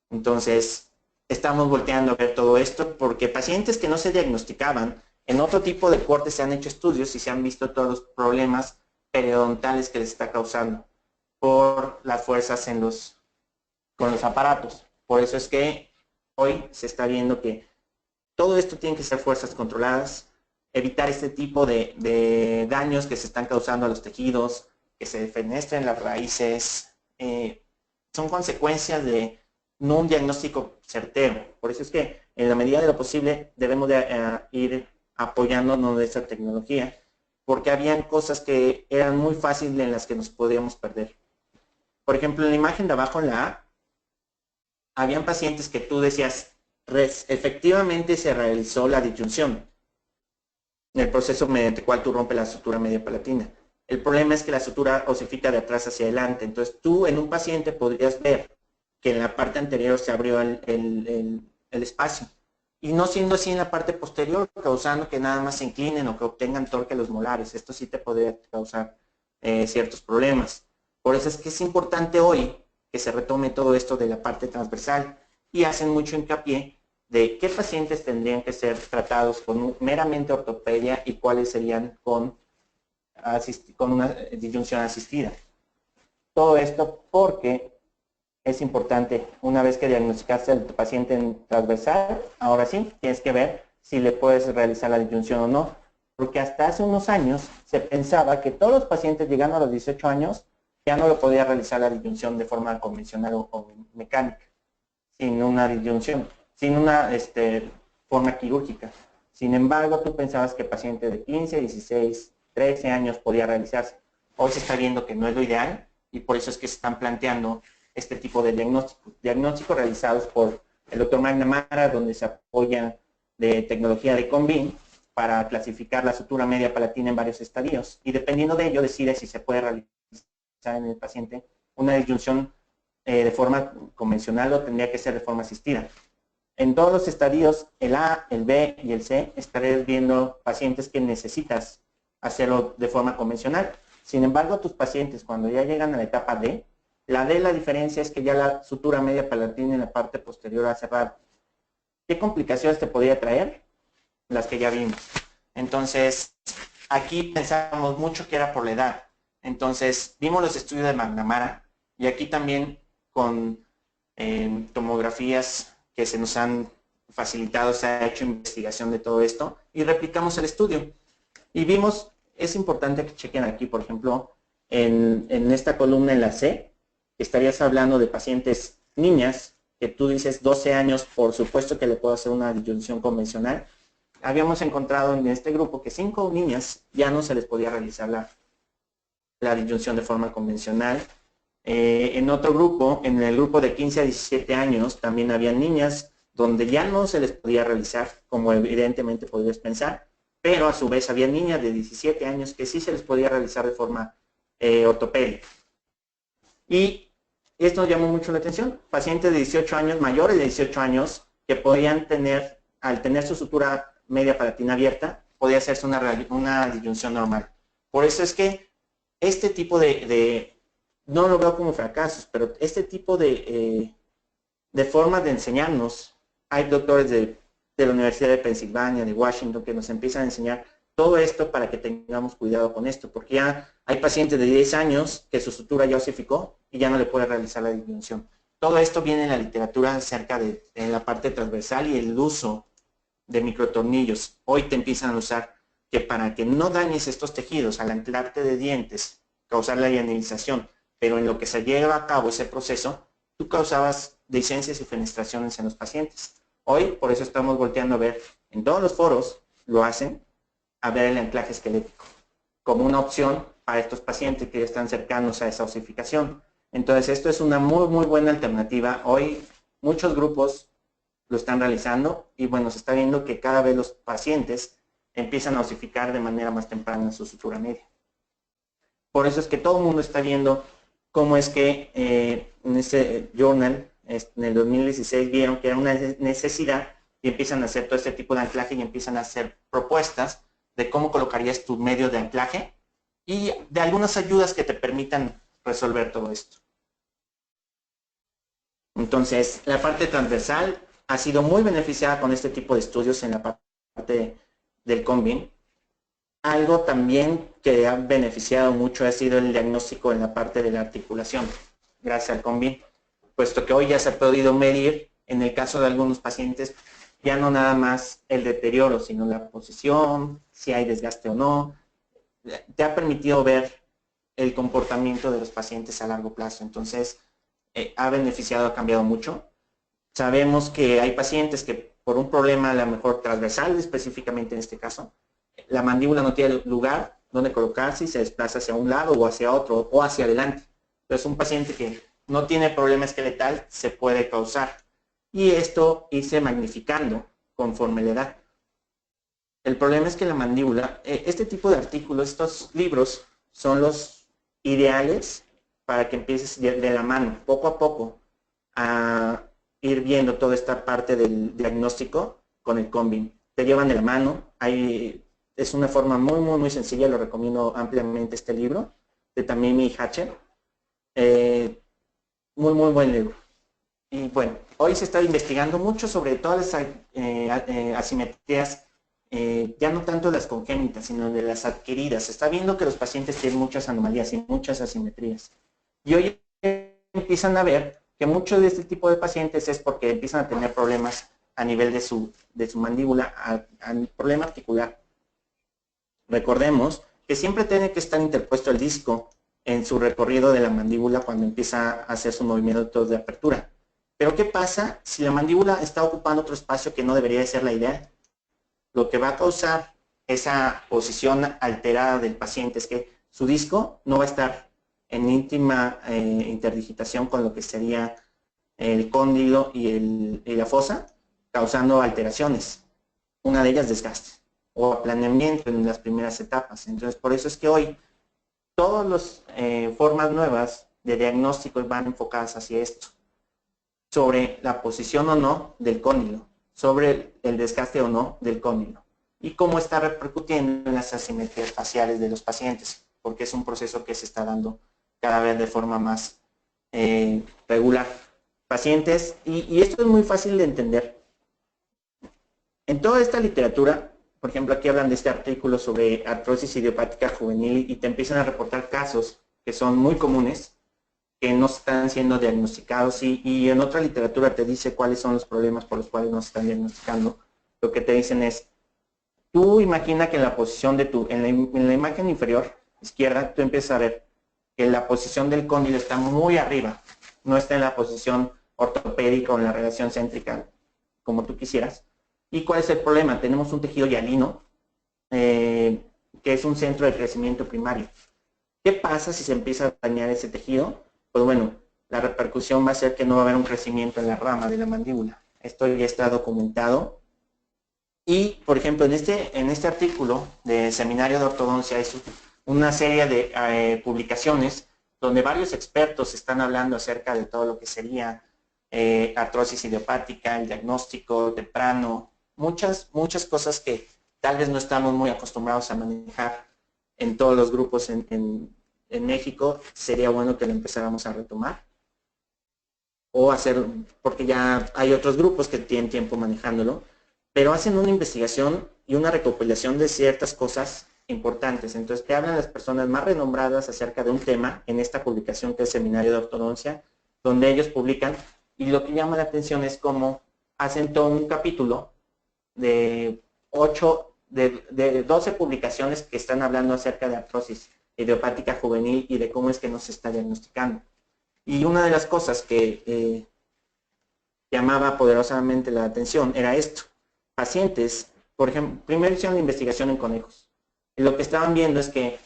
Entonces, estamos volteando a ver todo esto porque pacientes que no se diagnosticaban, en otro tipo de cortes se han hecho estudios y se han visto todos los problemas periodontales que les está causando por las fuerzas con los aparatos. Por eso es que hoy se está viendo que todo esto tiene que ser fuerzas controladas, evitar este tipo de daños que se están causando a los tejidos, que se fenestren las raíces, son consecuencias de no un diagnóstico certero. Por eso es que en la medida de lo posible debemos de ir apoyándonos de esta tecnología, porque habían cosas que eran muy fáciles en las que nos podíamos perder. Por ejemplo, en la imagen de abajo en la A, habían pacientes que tú decías, efectivamente se realizó la disyunción, el proceso mediante el cual tú rompes la sutura media palatina. El problema es que la sutura osifica de atrás hacia adelante. Entonces tú en un paciente podrías ver que en la parte anterior se abrió el espacio. Y no siendo así en la parte posterior, causando que nada más se inclinen o que obtengan torque los molares. Esto sí te podría causar ciertos problemas. Por eso es que es importante hoy que se retome todo esto de la parte transversal y hacen mucho hincapié de qué pacientes tendrían que ser tratados con meramente ortopedia y cuáles serían con una disyunción asistida. Todo esto porque es importante, una vez que diagnosticaste al paciente en transversal, ahora sí, tienes que ver si le puedes realizar la disyunción o no. Porque hasta hace unos años se pensaba que todos los pacientes llegando a los 18 años ya no lo podía realizar la disyunción de forma convencional o mecánica, sin una disyunción, sin una forma quirúrgica. Sin embargo, tú pensabas que pacientes de 15, 16, 13 años podía realizarse. Hoy se está viendo que no es lo ideal y por eso es que se están planteando este tipo de diagnósticos realizados por el doctor McNamara, donde se apoya de tecnología de CONVIN para clasificar la sutura media palatina en varios estadios y dependiendo de ello decide si se puede realizar en el paciente una disyunción de forma convencional o tendría que ser de forma asistida. En todos los estadios, el A, el B y el C, estaré viendo pacientes que necesitas hacerlo de forma convencional. Sin embargo, tus pacientes, cuando ya llegan a la etapa D, la D, la diferencia es que ya la sutura media palatina en la parte posterior ha cerrado. ¿Qué complicaciones te podría traer? Las que ya vimos. Entonces, aquí pensábamos mucho que era por la edad. Entonces, vimos los estudios de McNamara y aquí también con tomografías que se nos han facilitado, se ha hecho investigación de todo esto y replicamos el estudio. Y vimos, es importante que chequen aquí, por ejemplo, en esta columna en la C, estarías hablando de pacientes niñas, que tú dices 12 años, por supuesto que le puedo hacer una disyunción convencional. Habíamos encontrado en este grupo que 5 niñas ya no se les podía realizar la disyunción de forma convencional. En otro grupo, en el grupo de 15 a 17 años, también había niñas donde ya no se les podía realizar, como evidentemente podrías pensar, pero a su vez había niñas de 17 años que sí se les podía realizar de forma ortopédica. Y esto nos llamó mucho la atención. Pacientes de 18 años, mayores de 18 años, que podían tener, al tener su sutura media palatina abierta, podía hacerse una disyunción normal. Por eso es que este tipo no lo veo como fracasos, pero este tipo de formas de enseñarnos, hay doctores de la Universidad de Pensilvania, de Washington, que nos empiezan a enseñar todo esto para que tengamos cuidado con esto, porque ya hay pacientes de 10 años que su sutura ya osificó y ya no le puede realizar la disyunción. Todo esto viene en la literatura acerca de la parte transversal y el uso de microtornillos. Hoy te empiezan a usar que para que no dañes estos tejidos al anclarte de dientes, causar la ionización, pero en lo que se lleva a cabo ese proceso, tú causabas dehiscencias y fenestraciones en los pacientes. Hoy, por eso estamos volteando a ver, en todos los foros lo hacen, a ver el anclaje esquelético como una opción para estos pacientes que ya están cercanos a esa osificación. Entonces, esto es una muy buena alternativa. Hoy muchos grupos lo están realizando y bueno, se está viendo que cada vez los pacientes empiezan a osificar de manera más temprana su sutura media. Por eso es que todo el mundo está viendo cómo es que en ese journal, en el 2016, vieron que era una necesidad y empiezan a hacer todo este tipo de anclaje y empiezan a hacer propuestas de cómo colocarías tu medio de anclaje y de algunas ayudas que te permitan resolver todo esto. Entonces, la parte transversal ha sido muy beneficiada con este tipo de estudios en la parte del CONVIN. Algo también que ha beneficiado mucho ha sido el diagnóstico en la parte de la articulación, gracias al CONVIN, puesto que hoy ya se ha podido medir, en el caso de algunos pacientes, ya no nada más el deterioro, sino la posición, si hay desgaste o no. Te ha permitido ver el comportamiento de los pacientes a largo plazo. Entonces, ha beneficiado, ha cambiado mucho. Sabemos que hay pacientes que por un problema a lo mejor transversal, específicamente en este caso, la mandíbula no tiene lugar donde colocarse y se desplaza hacia un lado o hacia otro o hacia adelante. Entonces, un paciente que no tiene problema esqueletal se puede causar. Y esto irse magnificando conforme la edad. El problema es que la mandíbula, este tipo de artículos, estos libros, son los ideales para que empieces de la mano, poco a poco, a ir viendo toda esta parte del diagnóstico con el CONVIN. Te llevan de la mano, es una forma muy sencilla, lo recomiendo ampliamente este libro, de Tamimi Hatcher. Muy buen libro. Y bueno, hoy se está investigando mucho sobre todas las asimetrías, ya no tanto las congénitas, sino de las adquiridas. Se está viendo que los pacientes tienen muchas anomalías y muchas asimetrías. Y hoy empiezan a ver que muchos de este tipo de pacientes es porque empiezan a tener problemas a nivel de su mandíbula, a problema articular. Recordemos que siempre tiene que estar interpuesto el disco en su recorrido de la mandíbula cuando empieza a hacer su movimiento de apertura. Pero ¿qué pasa si la mandíbula está ocupando otro espacio que no debería de ser la ideal? Lo que va a causar esa posición alterada del paciente es que su disco no va a estar en íntima interdigitación con lo que sería el cóndilo y la fosa, causando alteraciones. Una de ellas desgaste o aplanamiento en las primeras etapas. Entonces, por eso es que hoy todas las formas nuevas de diagnóstico van enfocadas hacia esto, sobre la posición o no del cóndilo, sobre el desgaste o no del cóndilo y cómo está repercutiendo en las asimetrías faciales de los pacientes, porque es un proceso que se está dando cada vez de forma más regular. Pacientes, y esto es muy fácil de entender. En toda esta literatura, por ejemplo, aquí hablan de este artículo sobre artrosis idiopática juvenil y te empiezan a reportar casos que son muy comunes, que no están siendo diagnosticados y en otra literatura te dice cuáles son los problemas por los cuales no se están diagnosticando. Lo que te dicen es, tú imagina que en la posición de en la imagen inferior izquierda, tú empiezas a ver que la posición del cóndilo está muy arriba, no está en la posición ortopédica o en la relación céntrica, como tú quisieras. ¿Y cuál es el problema? Tenemos un tejido hialino, que es un centro de crecimiento primario. ¿Qué pasa si se empieza a dañar ese tejido? Pues bueno, la repercusión va a ser que no va a haber un crecimiento en la rama de la mandíbula. Esto ya está documentado. Y, por ejemplo, en este artículo de Seminario de Ortodoncia es una serie de publicaciones donde varios expertos están hablando acerca de todo lo que sería artrosis idiopática, el diagnóstico temprano, muchas cosas que tal vez no estamos muy acostumbrados a manejar en todos los grupos en México. Sería bueno que lo empezáramos a retomar o hacer, porque ya hay otros grupos que tienen tiempo manejándolo, pero hacen una investigación y una recopilación de ciertas cosas importantes. Entonces te hablan las personas más renombradas acerca de un tema en esta publicación que es Seminario de Ortodoncia, donde ellos publican, y lo que llama la atención es cómo hacen todo un capítulo de 12 publicaciones que están hablando acerca de artrosis idiopática juvenil y de cómo es que no se está diagnosticando. Y una de las cosas que llamaba poderosamente la atención era esto. Pacientes, por ejemplo, primero hicieron la investigación en conejos. Y lo que estaban viendo es que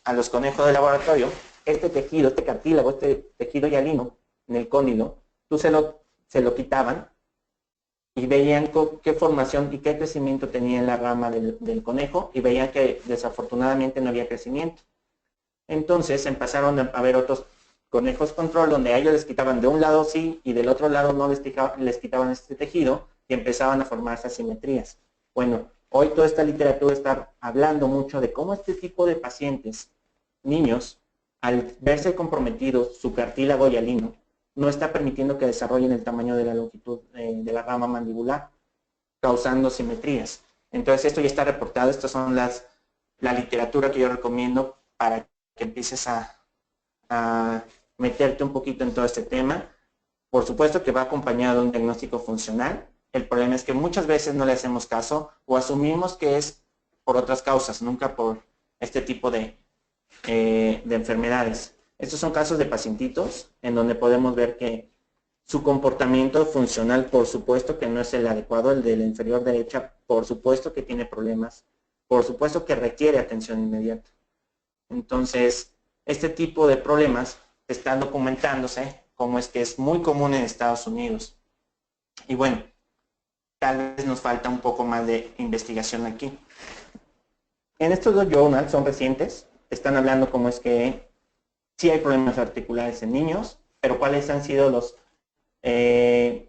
a los conejos de laboratorio, este tejido, este cartílago, este tejido hialino en el cóndilo, tú se lo quitaban y veían qué formación y qué crecimiento tenía en la rama del conejo, y veían que desafortunadamente no había crecimiento. Entonces empezaron a ver otros conejos control donde a ellos les quitaban de un lado sí y del otro lado no les quitaban este tejido y empezaban a formarse asimetrías. Bueno, hoy toda esta literatura está hablando mucho de cómo este tipo de pacientes, niños, al verse comprometido su cartílago hialino, no está permitiendo que desarrollen el tamaño de la longitud de la rama mandibular, causando simetrías. Entonces esto ya está reportado. Estas son la literatura que yo recomiendo para que empieces a meterte un poquito en todo este tema. Por supuesto que va acompañado de un diagnóstico funcional. El problema es que muchas veces no le hacemos caso o asumimos que es por otras causas, nunca por este tipo de enfermedades. Estos son casos de pacientitos en donde podemos ver que su comportamiento funcional, por supuesto que no es el adecuado, el de la inferior derecha, por supuesto que tiene problemas, por supuesto que requiere atención inmediata. Entonces, este tipo de problemas están documentándose, como es que es muy común en Estados Unidos. Y bueno, tal vez nos falta un poco más de investigación aquí. En estos dos journals, son recientes, están hablando cómo es que sí hay problemas articulares en niños, pero cuáles han sido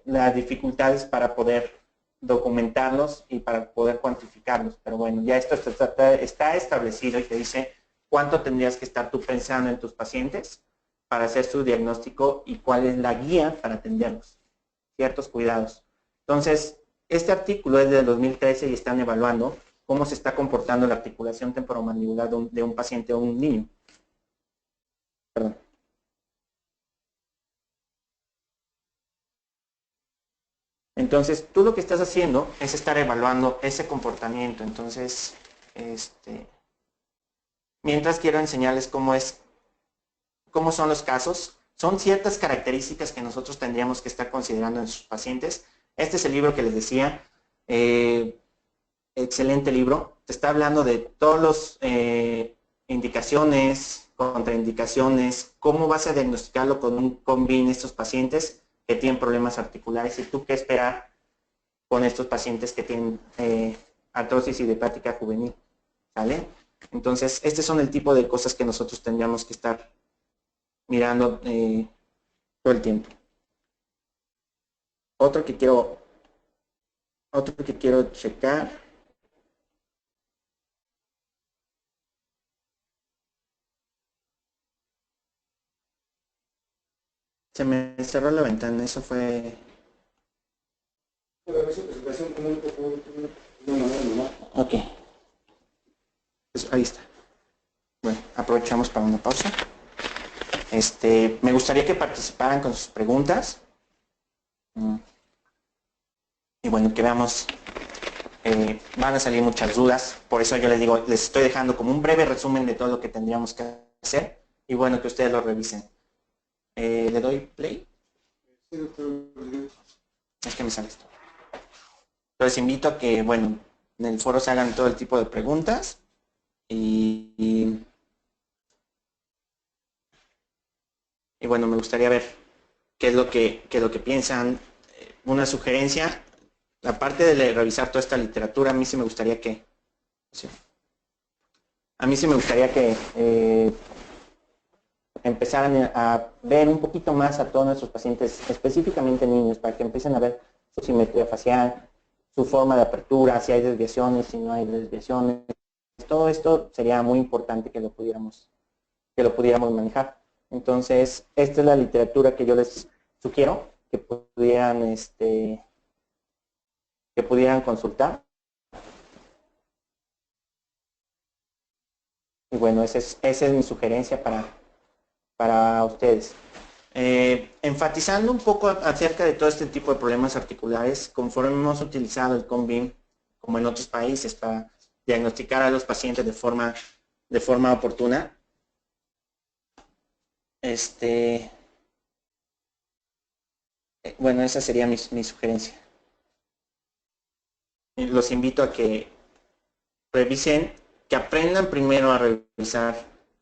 las dificultades para poder documentarlos y para poder cuantificarlos. Pero bueno, ya esto está establecido y te dice cuánto tendrías que estar tú pensando en tus pacientes para hacer su diagnóstico y cuál es la guía para atenderlos. Ciertos cuidados. Entonces, este artículo es del 2013 y están evaluando cómo se está comportando la articulación temporomandibular de un paciente o un niño. Perdón. Entonces, tú lo que estás haciendo es estar evaluando ese comportamiento. Entonces, mientras quiero enseñarles cómo son los casos. Son ciertas características que nosotros tendríamos que estar considerando en sus pacientes. Este es el libro que les decía. Excelente libro. Te está hablando de todas las indicaciones, contraindicaciones, cómo vas a diagnosticarlo con un CONVIN estos pacientes que tienen problemas articulares y tú qué esperar con estos pacientes que tienen artrosis idiopática juvenil. ¿Vale? Entonces, estos son el tipo de cosas que nosotros tendríamos que estar mirando todo el tiempo. Otro que quiero checar. Se me cerró la ventana, eso fue... Ok. Pues ahí está. Bueno, aprovechamos para una pausa. Me gustaría que participaran con sus preguntas. Y bueno, que veamos, van a salir muchas dudas, por eso yo les digo, les estoy dejando como un breve resumen de todo lo que tendríamos que hacer, y bueno, que ustedes lo revisen. ¿Le doy play? Es que me sale esto. Entonces invito a que, bueno, en el foro se hagan todo el tipo de preguntas, y bueno, me gustaría ver qué es lo que piensan. Una sugerencia, aparte de revisar toda esta literatura, a mí sí me gustaría que empezaran a ver un poquito más a todos nuestros pacientes, específicamente niños, para que empiecen a ver su simetría facial, su forma de apertura, si hay desviaciones, si no hay desviaciones. Todo esto sería muy importante que lo pudiéramos manejar. Entonces, esta es la literatura que yo les sugiero que pudieran consultar. Y bueno, esa es mi sugerencia para ustedes. Enfatizando un poco acerca de todo este tipo de problemas articulares, conforme hemos utilizado el CONBIM, como en otros países, para diagnosticar a los pacientes de forma oportuna, bueno, esa sería mi sugerencia. Los invito a que revisen, que aprendan primero a revisar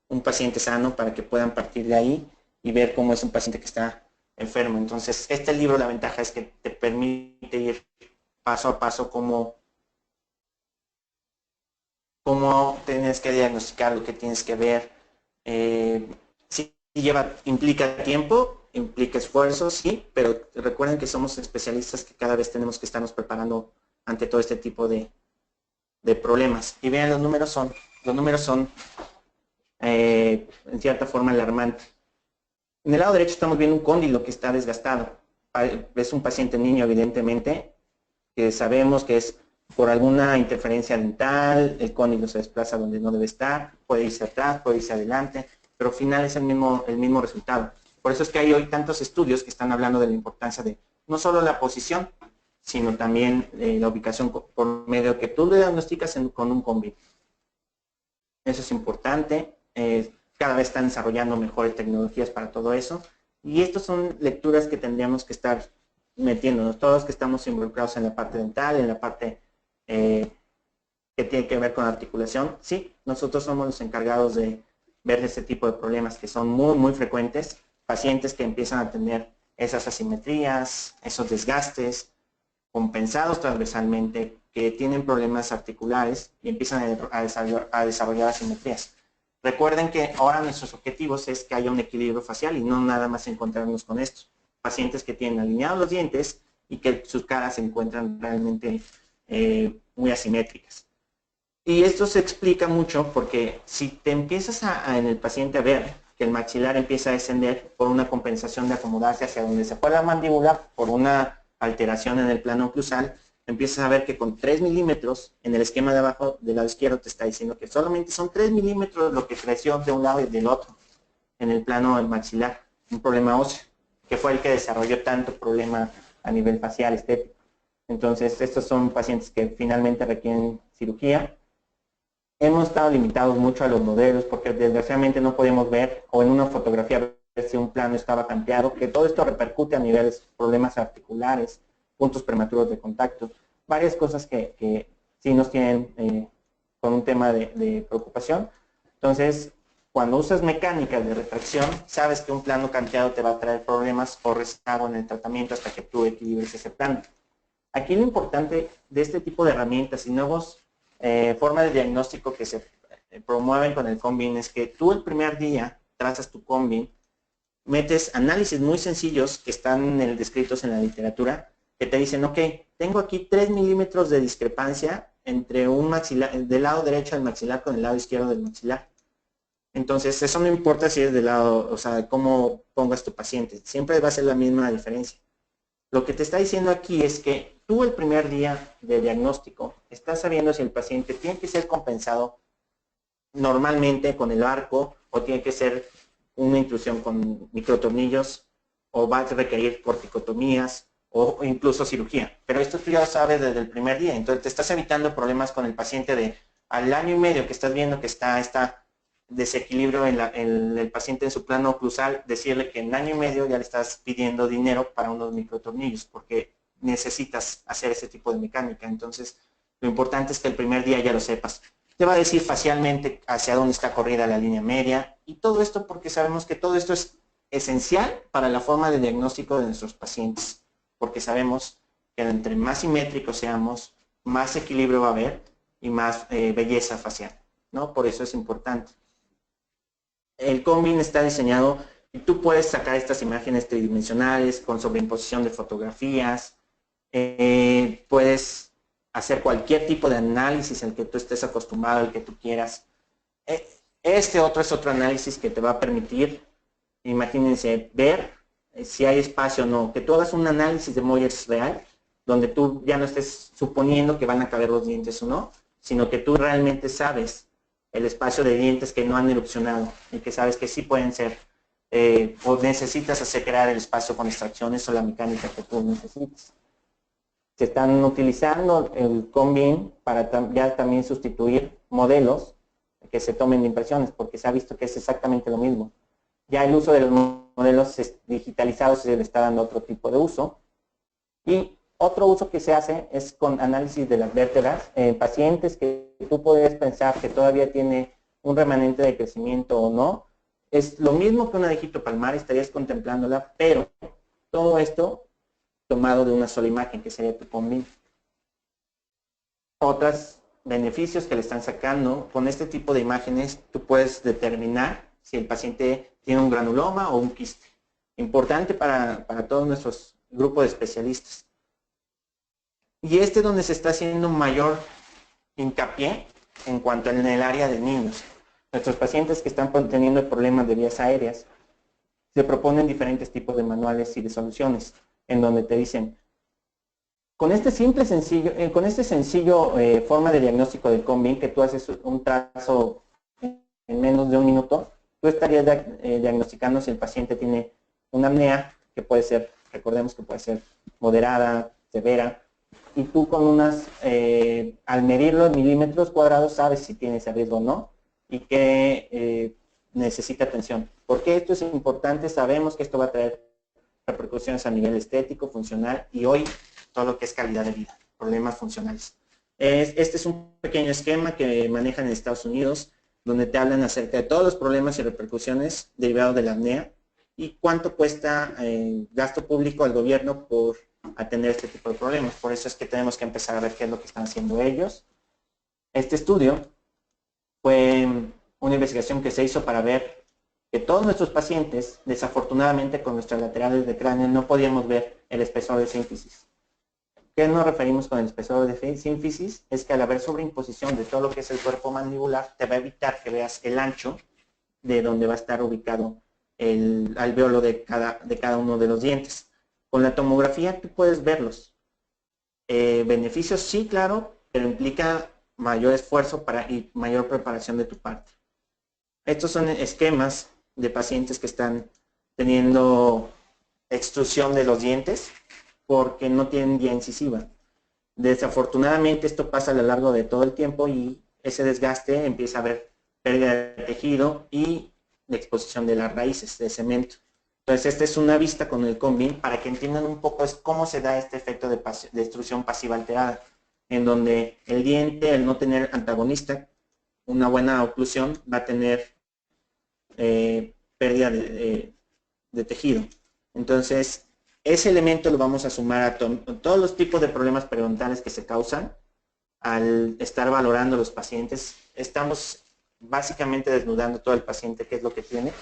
un paciente sano para que puedan partir de ahí y ver cómo es un paciente que está enfermo. Entonces, este libro, la ventaja es que te permite ir paso a paso cómo tienes que diagnosticar, lo que tienes que ver. Sí, implica tiempo, implica esfuerzo, sí, pero recuerden que somos especialistas que cada vez tenemos que estarnos preparando ante todo este tipo de problemas. Y vean, los números son en cierta forma alarmantes. En el lado derecho estamos viendo un cóndilo que está desgastado. Es un paciente niño, evidentemente, que sabemos que es por alguna interferencia dental, el cóndilo se desplaza donde no debe estar, puede irse atrás, puede irse adelante, pero al final es el mismo resultado. Por eso es que hay hoy tantos estudios que están hablando de la importancia de no solo la posición, sino también la ubicación por medio que tú le diagnosticas con un CONBIM. Eso es importante. Cada vez están desarrollando mejores tecnologías para todo eso. Y estas son lecturas que tendríamos que estar metiéndonos. Todos que estamos involucrados en la parte dental, en la parte que tiene que ver con articulación. Sí, nosotros somos los encargados de ver este tipo de problemas que son muy, muy frecuentes. Pacientes que empiezan a tener esas asimetrías, esos desgastes, compensados transversalmente, que tienen problemas articulares y empiezan a desarrollar asimetrías. Recuerden que ahora nuestros objetivos es que haya un equilibrio facial y no nada más encontrarnos con esto. Pacientes que tienen alineados los dientes y que sus caras se encuentran realmente muy asimétricas. Y esto se explica mucho porque si te empiezas en el paciente a ver que el maxilar empieza a descender por una compensación de acomodarse hacia donde se fue la mandíbula, por una alteración en el plano oclusal, empiezas a ver que con 3 milímetros en el esquema de abajo del lado izquierdo te está diciendo que solamente son 3 milímetros lo que creció de un lado y del otro en el plano del maxilar, un problema óseo, que fue el que desarrolló tanto problema a nivel facial estético. Entonces, estos son pacientes que finalmente requieren cirugía. Hemos estado limitados mucho a los modelos porque desgraciadamente no podemos ver, o en una fotografía ver si un plano estaba cambiado, que todo esto repercute a niveles problemas articulares, puntos prematuros de contacto, varias cosas que sí nos tienen con un tema de preocupación. Entonces, cuando usas mecánicas de retracción, sabes que un plano cambiado te va a traer problemas o rezago en el tratamiento hasta que tú equilibres ese plano. Aquí lo importante de este tipo de herramientas y nuevos formas de diagnóstico que se promueven con el CONBIM es que tú el primer día trazas tu CONBIM, metes análisis muy sencillos que están descritos en la literatura, que te dicen, ok, tengo aquí 3 milímetros de discrepancia entre un maxilar, del lado derecho del maxilar con el lado izquierdo del maxilar. Entonces, eso no importa si es del lado, o sea, cómo pongas tu paciente, siempre va a ser la misma diferencia. Lo que te está diciendo aquí es que tú el primer día de diagnóstico estás sabiendo si el paciente tiene que ser compensado normalmente con el arco o tiene que ser una intrusión con microtornillos o va a requerir corticotomías o incluso cirugía. Pero esto tú ya lo sabes desde el primer día, entonces te estás evitando problemas con el paciente de al año y medio que estás viendo que está desequilibrio en el paciente en su plano oclusal, decirle que en año y medio ya le estás pidiendo dinero para unos microtornillos porque necesitas hacer ese tipo de mecánica. Entonces, lo importante es que el primer día ya lo sepas. Te va a decir facialmente hacia dónde está corrida la línea media y todo esto porque sabemos que todo esto es esencial para la forma de diagnóstico de nuestros pacientes, porque sabemos que entre más simétricos seamos, más equilibrio va a haber y más belleza facial, ¿no? Por eso es importante. El Combin está diseñado y tú puedes sacar estas imágenes tridimensionales con sobreimposición de fotografías, puedes hacer cualquier tipo de análisis el que tú estés acostumbrado, el que tú quieras. Este otro es otro análisis que te va a permitir, imagínense, ver si hay espacio o no, que tú hagas un análisis de Moyers real, donde tú ya no estés suponiendo que van a caber los dientes o no, sino que tú realmente sabes el espacio de dientes que no han erupcionado y que sabes que sí pueden ser, o necesitas hacer crear el espacio con extracciones o la mecánica que tú necesites. Se están utilizando el Combin para ya también sustituir modelos que se tomen de impresiones, porque se ha visto que es exactamente lo mismo. Ya el uso de los modelos digitalizados se le está dando otro tipo de uso. Y otro uso que se hace es con análisis de las vértebras en pacientes que tú podrías pensar que todavía tiene un remanente de crecimiento o no. Es lo mismo que una digitopalmar, estarías contemplándola, pero todo esto tomado de una sola imagen, que sería tu Combin. Otros beneficios que le están sacando, con este tipo de imágenes tú puedes determinar si el paciente tiene un granuloma o un quiste. Importante para todos nuestros grupos de especialistas. Y este es donde se está haciendo mayor hincapié en cuanto en el área de niños. Nuestros pacientes que están teniendo problemas de vías aéreas, se proponen diferentes tipos de manuales y de soluciones, en donde te dicen, con este sencillo forma de diagnóstico del Combin, que tú haces un trazo en menos de un minuto, tú estarías diagnosticando si el paciente tiene una apnea, que puede ser, recordemos que puede ser moderada, severa, y tú con al medirlo en milímetros cuadrados, sabes si tiene ese riesgo o no, y que necesita atención. ¿Por qué esto es importante? Sabemos que esto va a traer repercusiones a nivel estético, funcional, y hoy todo lo que es calidad de vida, problemas funcionales. Este es un pequeño esquema que manejan en Estados Unidos, donde te hablan acerca de todos los problemas y repercusiones derivados de la apnea y cuánto cuesta gasto público al gobierno por atender este tipo de problemas. Por eso es que tenemos que empezar a ver qué es lo que están haciendo ellos. Este estudio fue una investigación que se hizo para ver que todos nuestros pacientes, desafortunadamente con nuestras laterales de cráneo, no podíamos ver el espesor de sínfisis. ¿Qué nos referimos con el espesor de sínfisis? Es que al haber sobreimposición de todo lo que es el cuerpo mandibular, te va a evitar que veas el ancho de donde va a estar ubicado el alvéolo de cada uno de los dientes. Con la tomografía tú puedes verlos. Beneficios sí, claro, pero implica mayor esfuerzo y mayor preparación de tu parte. Estos son esquemas de pacientes que están teniendo extrusión de los dientes porque no tienen guía incisiva. Desafortunadamente esto pasa a lo largo de todo el tiempo y ese desgaste empieza a haber pérdida de tejido y de exposición de las raíces de cemento. Entonces esta es una vista con el Combin para que entiendan un poco cómo se da este efecto de extrusión pasiva alterada, en donde el diente, al no tener antagonista, una buena oclusión, va a tener pérdida de tejido. Entonces, ese elemento lo vamos a sumar a todos los tipos de problemas periodontales que se causan al estar valorando a los pacientes. Estamos básicamente desnudando todo el paciente, qué es lo que tiene,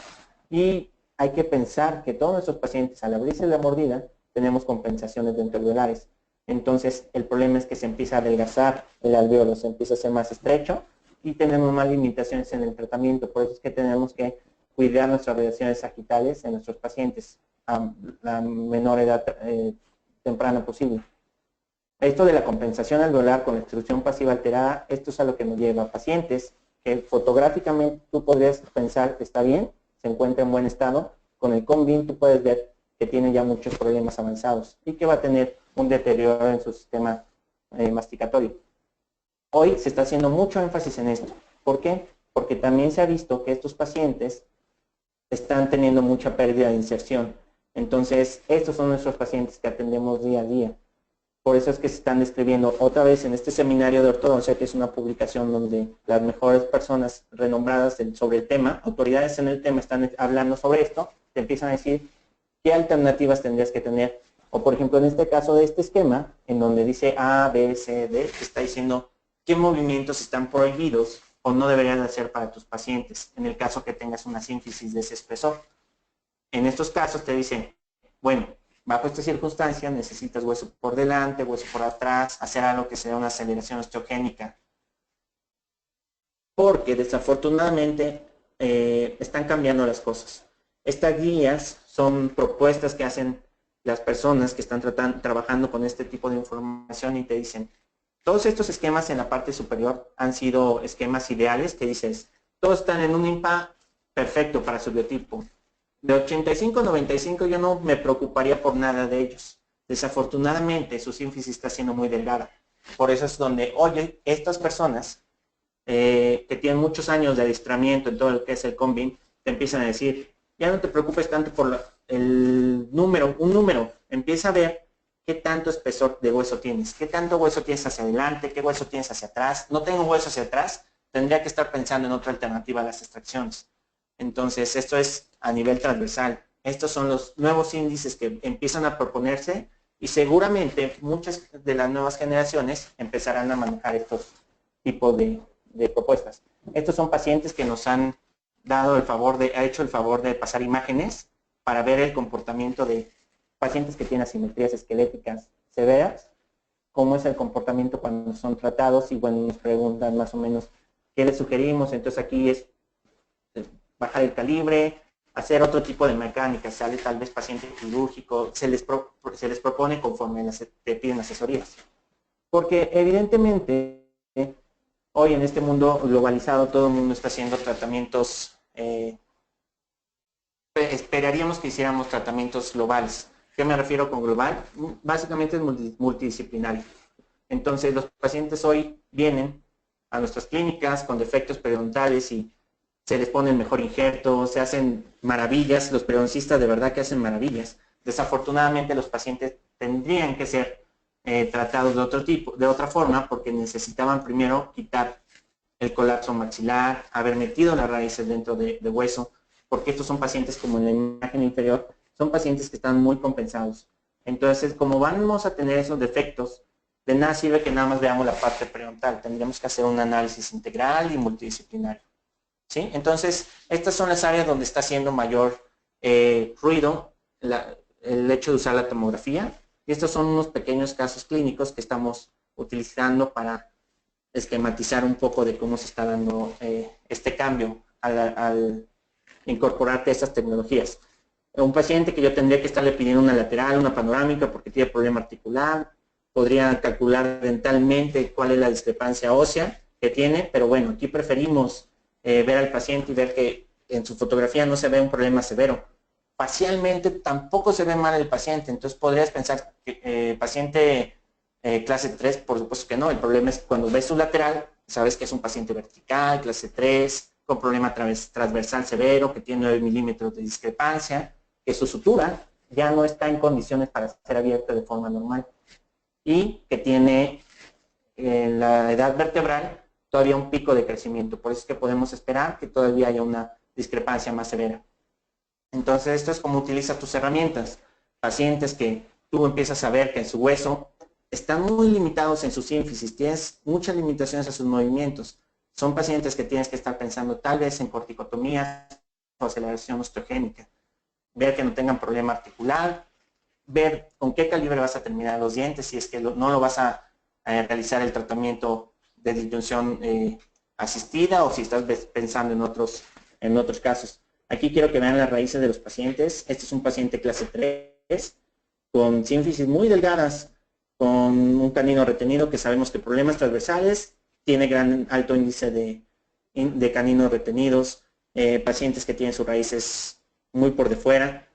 y hay que pensar que todos nuestros pacientes, al abrirse la mordida, tenemos compensaciones dentoalveolares. Entonces, el problema es que se empieza a adelgazar el alvéolo, se empieza a hacer más estrecho y tenemos más limitaciones en el tratamiento. Por eso es que tenemos que cuidar nuestras radiaciones sagitales en nuestros pacientes a la menor edad temprana posible. Esto de la compensación alveolar con la extrusión pasiva alterada, esto es a lo que nos lleva a pacientes que fotográficamente tú podrías pensar que está bien, se encuentra en buen estado, con el Combin tú puedes ver que tiene ya muchos problemas avanzados y que va a tener un deterioro en su sistema masticatorio. Hoy se está haciendo mucho énfasis en esto. ¿Por qué? Porque también se ha visto que estos pacientes están teniendo mucha pérdida de inserción. Entonces, estos son nuestros pacientes que atendemos día a día. Por eso es que se están describiendo otra vez en este seminario de ortodoncia, que es una publicación donde las mejores personas renombradas sobre el tema, autoridades en el tema, están hablando sobre esto, te empiezan a decir qué alternativas tendrías que tener. O por ejemplo, en este caso de este esquema, en donde dice A, B, C, D, te está diciendo qué movimientos están prohibidos o no deberían hacer para tus pacientes, en el caso que tengas una sínfisis de ese espesor. En estos casos te dicen, bueno, bajo esta circunstancia necesitas hueso por delante, hueso por atrás, hacer algo que sea una aceleración osteogénica. Porque desafortunadamente están cambiando las cosas. Estas guías son propuestas que hacen las personas que están trabajando con este tipo de información y te dicen, todos estos esquemas en la parte superior han sido esquemas ideales que dices, todos están en un IMPA perfecto para su biotipo. De 85 a 95 yo no me preocuparía por nada de ellos. Desafortunadamente su sínfisis está siendo muy delgada. Por eso es donde, oye, estas personas que tienen muchos años de adiestramiento en todo lo que es el Combin, te empiezan a decir, ya no te preocupes tanto por un número, empieza a ver qué tanto espesor de hueso tienes, qué tanto hueso tienes hacia adelante, qué hueso tienes hacia atrás. No tengo hueso hacia atrás, tendría que estar pensando en otra alternativa a las extracciones. Entonces, esto es a nivel transversal. Estos son los nuevos índices que empiezan a proponerse y seguramente muchas de las nuevas generaciones empezarán a manejar estos tipos de propuestas. Estos son pacientes que nos han dado hecho el favor de pasar imágenes para ver el comportamiento de pacientes que tienen asimetrías esqueléticas severas, cómo es el comportamiento cuando son tratados y bueno, nos preguntan más o menos qué les sugerimos. Entonces aquí es bajar el calibre, hacer otro tipo de mecánica, sale tal vez paciente quirúrgico, se les propone conforme te piden asesorías. Porque evidentemente hoy en este mundo globalizado todo el mundo está haciendo tratamientos, esperaríamos que hiciéramos tratamientos globales. ¿Qué me refiero con global? Básicamente es multidisciplinario. Entonces los pacientes hoy vienen a nuestras clínicas con defectos periodontales y se les pone el mejor injerto, se hacen maravillas, los periodoncistas de verdad que hacen maravillas. Desafortunadamente los pacientes tendrían que ser tratados de otra forma, porque necesitaban primero quitar el colapso maxilar, haber metido las raíces dentro de hueso, porque estos son pacientes, como en la imagen inferior, son pacientes que están muy compensados. Entonces, como vamos a tener esos defectos, de nada sirve que nada más veamos la parte periodontal, tendríamos que hacer un análisis integral y multidisciplinario. ¿Sí? Entonces, estas son las áreas donde está haciendo mayor ruido el hecho de usar la tomografía. Y estos son unos pequeños casos clínicos que estamos utilizando para esquematizar un poco de cómo se está dando este cambio al incorporarte a estas tecnologías. Un paciente que yo tendría que estarle pidiendo una lateral, una panorámica porque tiene problema articular, podría calcular dentalmente cuál es la discrepancia ósea que tiene, pero bueno, aquí preferimos ver al paciente y ver que en su fotografía no se ve un problema severo. Facialmente tampoco se ve mal el paciente, entonces podrías pensar que paciente clase 3, por supuesto que no. El problema es cuando ves su lateral, sabes que es un paciente vertical, clase 3, con problema transversal severo, que tiene 9 milímetros de discrepancia, que su sutura ya no está en condiciones para ser abierta de forma normal y que tiene en la edad vertebral todavía un pico de crecimiento. Por eso es que podemos esperar que todavía haya una discrepancia más severa. Entonces, esto es como utilizas tus herramientas. Pacientes que tú empiezas a ver que en su hueso están muy limitados en su sínfisis, tienes muchas limitaciones a sus movimientos. Son pacientes que tienes que estar pensando tal vez en corticotomía o aceleración osteogénica. Ver que no tengan problema articular, ver con qué calibre vas a terminar los dientes, si es que no lo vas a realizar el tratamiento de disyunción asistida o si estás pensando en otros casos. Aquí quiero que vean las raíces de los pacientes. Este es un paciente clase 3 con sínfisis muy delgadas, con un canino retenido que sabemos que problemas transversales, tiene alto índice de caninos retenidos, pacientes que tienen sus raíces muy por de fuera,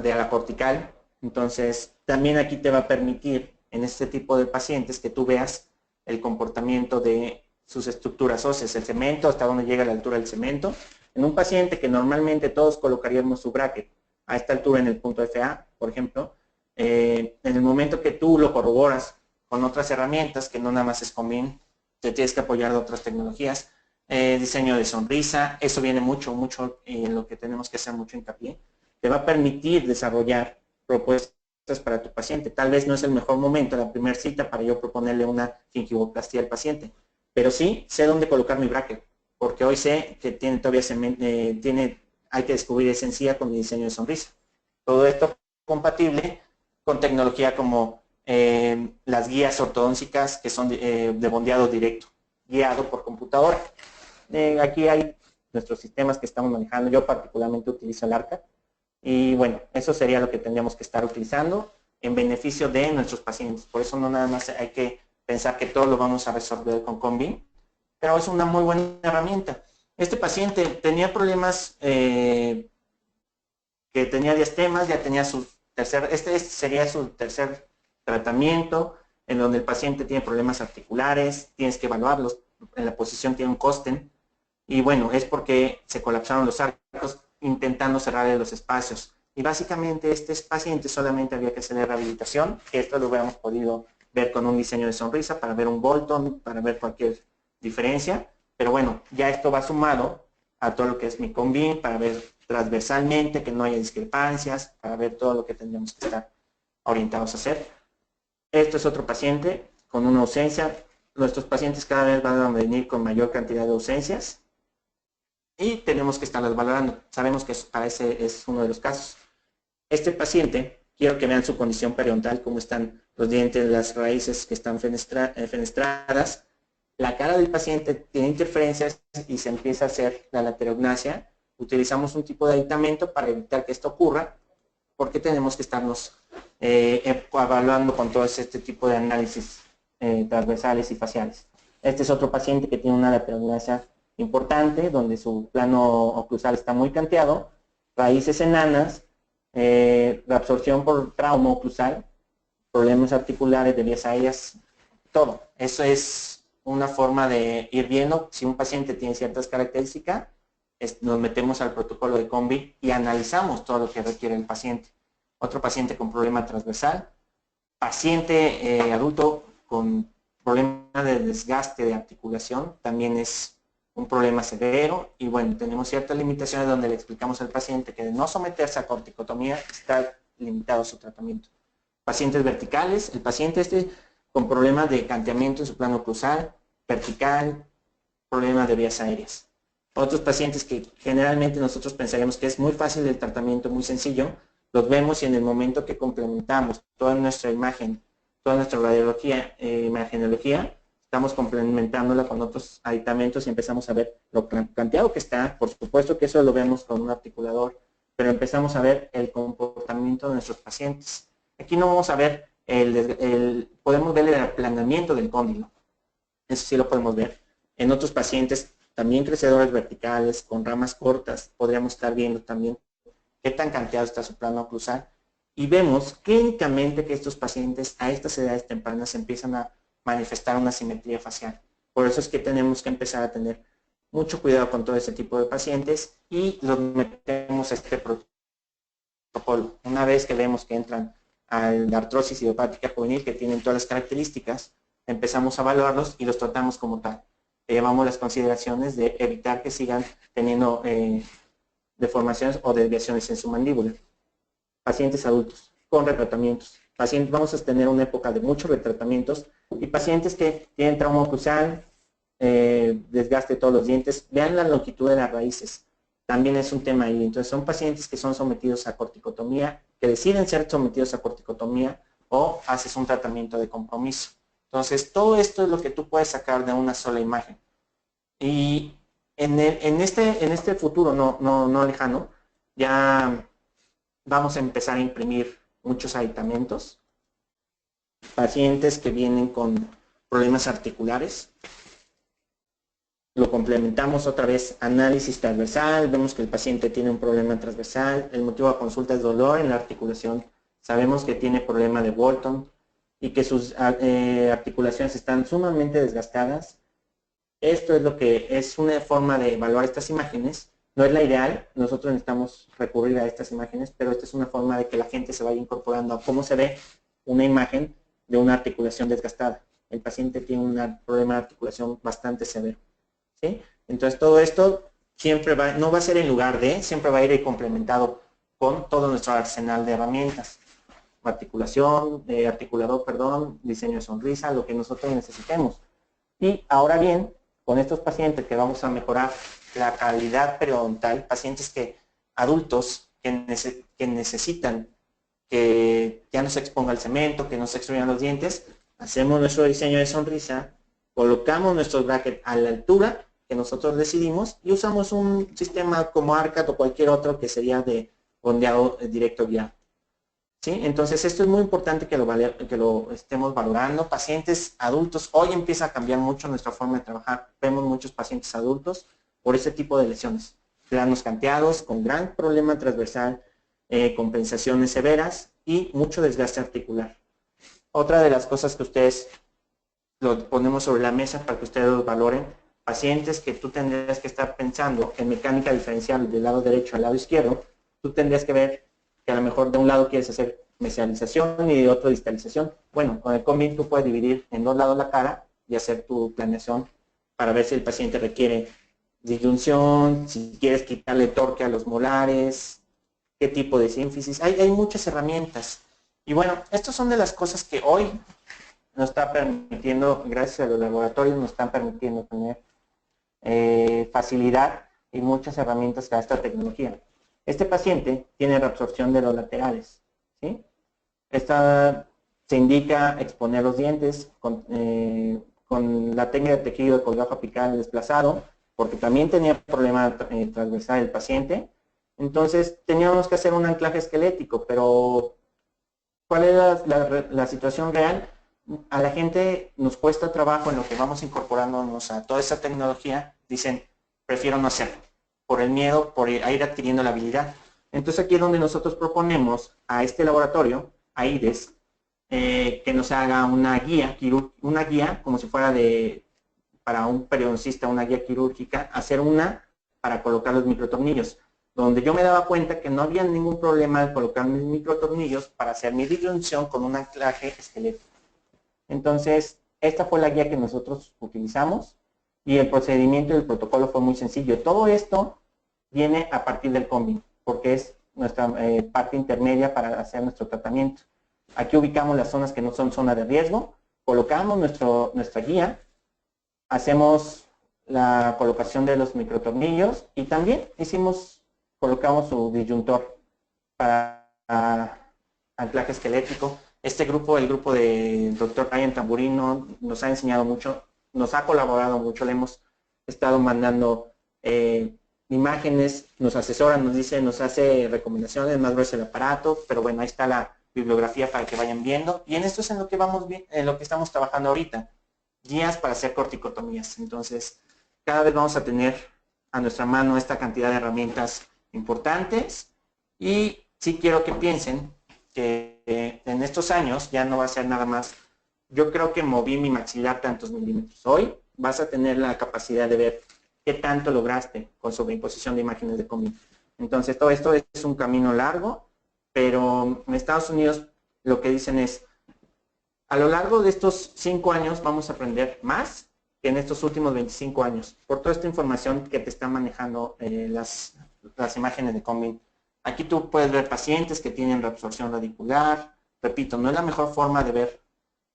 de la cortical. Entonces, también aquí te va a permitir en este tipo de pacientes que tú veas el comportamiento de sus estructuras óseas, el cemento, hasta dónde llega la altura del cemento. En un paciente que normalmente todos colocaríamos su bracket a esta altura en el punto FA, por ejemplo, en el momento que tú lo corroboras con otras herramientas, que no nada más es COMBIN, te tienes que apoyar de otras tecnologías, diseño de sonrisa, eso viene mucho en lo que tenemos que hacer mucho hincapié, te va a permitir desarrollar propuestas para tu paciente. Tal vez no es el mejor momento, la primera cita, para yo proponerle una gingivoplastia al paciente, pero sí sé dónde colocar mi bracket, porque hoy sé que tiene todavía hay que descubrir esa encía con mi diseño de sonrisa. Todo esto compatible con tecnología como las guías ortodónticas, que son de bondeado directo, guiado por computadora. Aquí hay nuestros sistemas que estamos manejando. Yo particularmente utilizo el ARCA. Y bueno, eso sería lo que tendríamos que estar utilizando en beneficio de nuestros pacientes. Por eso no nada más hay que pensar que todo lo vamos a resolver con COMBIN, pero es una muy buena herramienta. Este paciente tenía problemas, que tenía diastemas, ya tenía su este sería su tercer tratamiento, en donde el paciente tiene problemas articulares, tienes que evaluarlos, en la posición tiene un costen, y bueno, es porque se colapsaron los arcos intentando cerrar los espacios. Y básicamente este paciente solamente había que hacer rehabilitación, que esto lo hubiéramos podido ver con un diseño de sonrisa, para ver un Bolton, para ver cualquier diferencia. Pero bueno, ya esto va sumado a todo lo que es mi COMBIN, para ver transversalmente que no haya discrepancias, para ver todo lo que tendríamos que estar orientados a hacer. Esto es otro paciente con una ausencia. Nuestros pacientes cada vez van a venir con mayor cantidad de ausencias y tenemos que estarlas valorando. Sabemos que para ese es uno de los casos. Este paciente, quiero que vean su condición periodontal, cómo están los dientes, las raíces que están fenestradas. La cara del paciente tiene interferencias y se empieza a hacer la laterognasia. Utilizamos un tipo de aditamento para evitar que esto ocurra, porque tenemos que estarnos evaluando con todo este tipo de análisis transversales y faciales. Este es otro paciente que tiene una laterognasia importante, donde su plano oclusal está muy canteado, raíces enanas, reabsorción por trauma oclusal, problemas articulares de vías aéreas, todo. Eso es una forma de ir viendo si un paciente tiene ciertas características. Nos metemos al protocolo de COMBIN y analizamos todo lo que requiere el paciente. Otro paciente con problema transversal, paciente adulto con problema de desgaste de articulación, también es un problema severo. Y bueno, tenemos ciertas limitaciones donde le explicamos al paciente que de no someterse a corticotomía está limitado su tratamiento. Pacientes verticales, el paciente con problemas de canteamiento en su plano oclusal, vertical, problemas de vías aéreas. Otros pacientes que generalmente nosotros pensaríamos que es muy fácil el tratamiento, muy sencillo, los vemos y en el momento que complementamos toda nuestra imagen, toda nuestra radiología, imagenología, estamos complementándola con otros aditamentos y empezamos a ver lo planteado que está. Por supuesto que eso lo vemos con un articulador, pero empezamos a ver el comportamiento de nuestros pacientes. Aquí no vamos a ver podemos ver el aplanamiento del cóndilo. Eso sí lo podemos ver. En otros pacientes, también crecedores verticales, con ramas cortas, podríamos estar viendo también qué tan canteado está su plano oclusal. Y vemos clínicamente que estos pacientes a estas edades tempranas empiezan a manifestar una simetría facial. Por eso es que tenemos que empezar a tener mucho cuidado con todo este tipo de pacientes y los metemos a este protocolo. Una vez que vemos que entran a la artrosis idiopática juvenil, que tienen todas las características, empezamos a evaluarlos y los tratamos como tal. Llevamos las consideraciones de evitar que sigan teniendo deformaciones o desviaciones en su mandíbula. Pacientes adultos con retratamientos. Vamos a tener una época de muchos retratamientos y pacientes que tienen trauma oclusal, desgaste de todos los dientes. Vean la longitud de las raíces. También es un tema ahí. Entonces son pacientes que son sometidos a corticotomía, que deciden ser sometidos a corticotomía o haces un tratamiento de compromiso. Entonces todo esto es lo que tú puedes sacar de una sola imagen. Y en este futuro no lejano, ya vamos a empezar a imprimir muchos aditamentos. Pacientes que vienen con problemas articulares. lo complementamos otra vez, análisis transversal, vemos que el paciente tiene un problema transversal, el motivo de consulta es dolor en la articulación, sabemos que tiene problema de Bolton y que sus articulaciones están sumamente desgastadas. Esto es lo que es una forma de evaluar estas imágenes. No es la ideal, nosotros necesitamos recurrir a estas imágenes, pero esta es una forma de que la gente se vaya incorporando a cómo se ve una imagen de una articulación desgastada. El paciente tiene un problema de articulación bastante severo, ¿sí? Entonces todo esto siempre no va a ser en lugar de, siempre va a ir complementado con todo nuestro arsenal de herramientas. Articulación, articulador, perdón, diseño de sonrisa, lo que nosotros necesitemos. Y ahora bien, con estos pacientes que vamos a mejorar la calidad periodontal, pacientes adultos que necesitan que ya no se exponga el cemento, que no se extruyan los dientes, hacemos nuestro diseño de sonrisa, colocamos nuestros brackets a la altura que nosotros decidimos y usamos un sistema como ARCAD o cualquier otro que sería de bondeado directo guiado. ¿Sí? Entonces esto es muy importante que lo estemos valorando. Pacientes adultos, hoy empieza a cambiar mucho nuestra forma de trabajar. Vemos muchos pacientes adultos por ese tipo de lesiones. Planos canteados, con gran problema transversal, compensaciones severas y mucho desgaste articular. Otra de las cosas que ustedes lo ponemos sobre la mesa para que ustedes los valoren, pacientes que tú tendrías que estar pensando en mecánica diferencial del lado derecho al lado izquierdo, tú tendrías que ver que a lo mejor de un lado quieres hacer mesialización y de otro distalización. Bueno, con el Combin tú puedes dividir en dos lados la cara y hacer tu planeación para ver si el paciente requiere disyunción, si quieres quitarle torque a los molares, qué tipo de sínfisis. Hay muchas herramientas. Y bueno, estas son de las cosas que hoy nos está permitiendo, gracias a los laboratorios, nos están permitiendo tener facilidad y muchas herramientas a esta tecnología. Este paciente tiene reabsorción de los laterales, ¿sí? Esta se indica exponer los dientes con la técnica de tejido de colgajo apical desplazado, porque también tenía problema transversal el paciente. Entonces teníamos que hacer un anclaje esquelético, pero ¿cuál era la situación real? A la gente nos cuesta trabajo en lo que vamos incorporándonos a toda esa tecnología, dicen, prefiero no hacerlo, por el miedo, por ir adquiriendo la habilidad. Entonces aquí es donde nosotros proponemos a este laboratorio, a IDES, que nos haga una guía como si fuera para un periodoncista, una guía quirúrgica, hacer una para colocar los microtornillos, donde yo me daba cuenta que no había ningún problema de colocar mis microtornillos para hacer mi disyunción con un anclaje esquelético. Entonces, esta fue la guía que nosotros utilizamos y el procedimiento y el protocolo fue muy sencillo. Todo esto viene a partir del Combin, porque es nuestra parte intermedia para hacer nuestro tratamiento. Aquí ubicamos las zonas que no son zona de riesgo, colocamos nuestra guía, hacemos la colocación de los microtornillos y también colocamos su disyuntor para anclaje esquelético. Este grupo, el grupo del doctor Ryan Tamburino, nos ha enseñado mucho, nos ha colaborado mucho, le hemos estado mandando imágenes, nos asesora, nos hace recomendaciones, más grueso el aparato, pero bueno, ahí está la bibliografía para que vayan viendo. Y en esto es en lo que estamos trabajando ahorita, guías para hacer corticotomías. Entonces, cada vez vamos a tener a nuestra mano esta cantidad de herramientas importantes y sí quiero que piensen que en estos años ya no va a ser nada más, yo creo que moví mi maxilar tantos milímetros. Hoy vas a tener la capacidad de ver qué tanto lograste con sobreimposición de imágenes de Combin. Entonces todo esto es un camino largo, pero en Estados Unidos lo que dicen es, a lo largo de estos 5 años vamos a aprender más que en estos últimos 25 años, por toda esta información que te están manejando las imágenes de Combin. Aquí tú puedes ver pacientes que tienen reabsorción radicular. Repito, no es la mejor forma de ver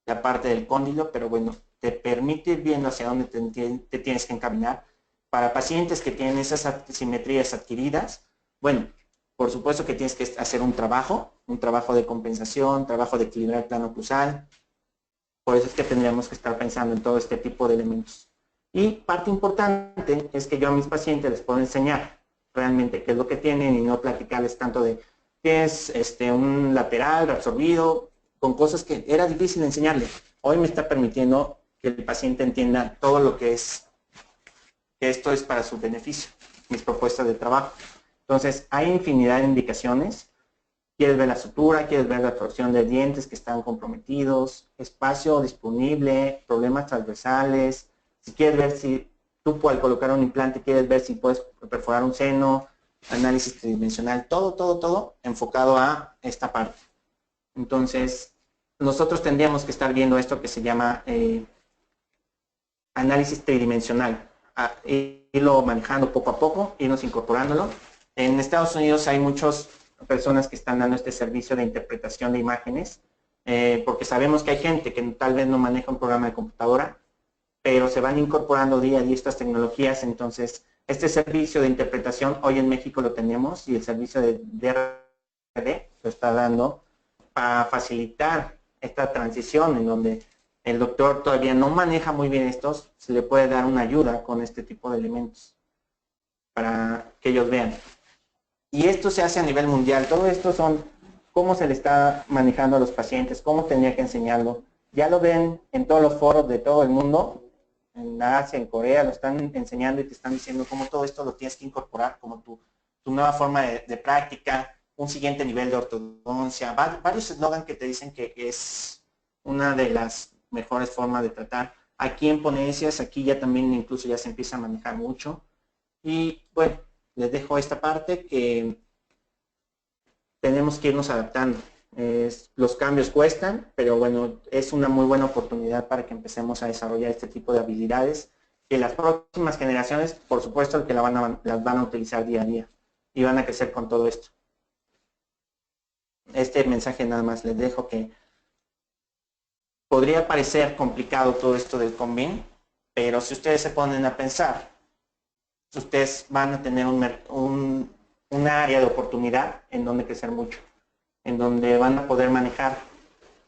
la parte del cóndilo, pero bueno, te permite ir viendo hacia dónde te tienes que encaminar. Para pacientes que tienen esas asimetrías adquiridas, bueno, por supuesto que tienes que hacer un trabajo de compensación, trabajo de equilibrar el plano oclusal. Por eso es que tendríamos que estar pensando en todo este tipo de elementos. Y parte importante es que yo a mis pacientes les puedo enseñar realmente qué es lo que tienen y no platicarles tanto de qué es un lateral reabsorbido, con cosas que era difícil enseñarle. Hoy me está permitiendo que el paciente entienda todo lo que es que esto es para su beneficio, mis propuestas de trabajo. Entonces, hay infinidad de indicaciones. Quieres ver la sutura, quieres ver la absorción de dientes que están comprometidos, espacio disponible, problemas transversales. Si quieres ver si tú al colocar un implante quieres ver si puedes perforar un seno, análisis tridimensional, todo enfocado a esta parte. Entonces, nosotros tendríamos que estar viendo esto que se llama análisis tridimensional, irlo manejando poco a poco, irnos incorporándolo. En Estados Unidos hay muchas personas que están dando este servicio de interpretación de imágenes, porque sabemos que hay gente que tal vez no maneja un programa de computadora, pero se van incorporando día a día estas tecnologías. Entonces, este servicio de interpretación hoy en México lo tenemos y el servicio de DRD lo está dando para facilitar esta transición en donde el doctor todavía no maneja muy bien estos, se le puede dar una ayuda con este tipo de elementos para que ellos vean. Y esto se hace a nivel mundial. Todo esto son cómo se le está manejando a los pacientes, cómo tenía que enseñarlo. Ya lo ven en todos los foros de todo el mundo, en Asia, en Corea, lo están enseñando y te están diciendo cómo todo esto lo tienes que incorporar como tu nueva forma de práctica, un siguiente nivel de ortodoncia, varios eslogans que te dicen que es una de las mejores formas de tratar. Aquí en ponencias, aquí ya también incluso ya se empieza a manejar mucho. Y bueno, les dejo esta parte que tenemos que irnos adaptando. Los cambios cuestan, pero bueno, es una muy buena oportunidad para que empecemos a desarrollar este tipo de habilidades que las próximas generaciones, por supuesto, que las van a utilizar día a día y van a crecer con todo esto. Este mensaje nada más les dejo que podría parecer complicado todo esto del Convin, pero si ustedes se ponen a pensar, ustedes van a tener un área de oportunidad en donde crecer mucho, en donde van a poder manejar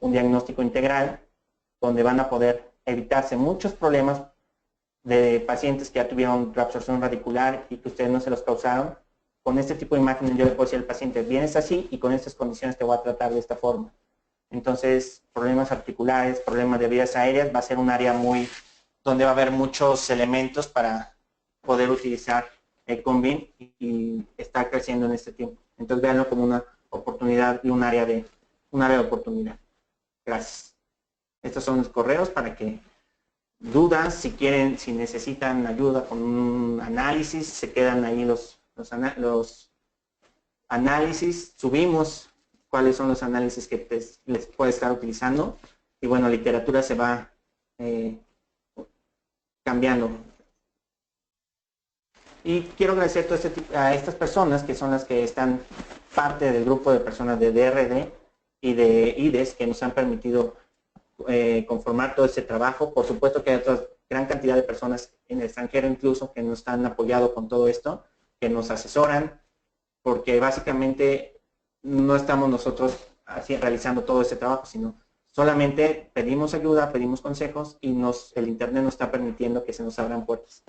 un diagnóstico integral, donde van a poder evitarse muchos problemas de pacientes que ya tuvieron reabsorción radicular y que ustedes no se los causaron. Con este tipo de imágenes yo le puedo decir al paciente, vienes así y con estas condiciones te voy a tratar de esta forma. Entonces, problemas articulares, problemas de vías aéreas, va a ser un área donde va a haber muchos elementos para poder utilizar el Convin y estar creciendo en este tiempo. Entonces, véanlo como una oportunidad y un área de oportunidad. Gracias. Estos son los correos para que dudas, si quieren, si necesitan ayuda con un análisis, se quedan ahí los análisis, subimos cuáles son los análisis que les puede estar utilizando y bueno, literatura se va cambiando. Y quiero agradecer a estas personas que son las que están parte del grupo de personas de DRD y de IDES que nos han permitido conformar todo este trabajo. Por supuesto que hay otra gran cantidad de personas en el extranjero incluso que nos han apoyado con todo esto, que nos asesoran, porque básicamente no estamos nosotros así realizando todo este trabajo, sino solamente pedimos ayuda, pedimos consejos y el internet nos está permitiendo que se nos abran puertas.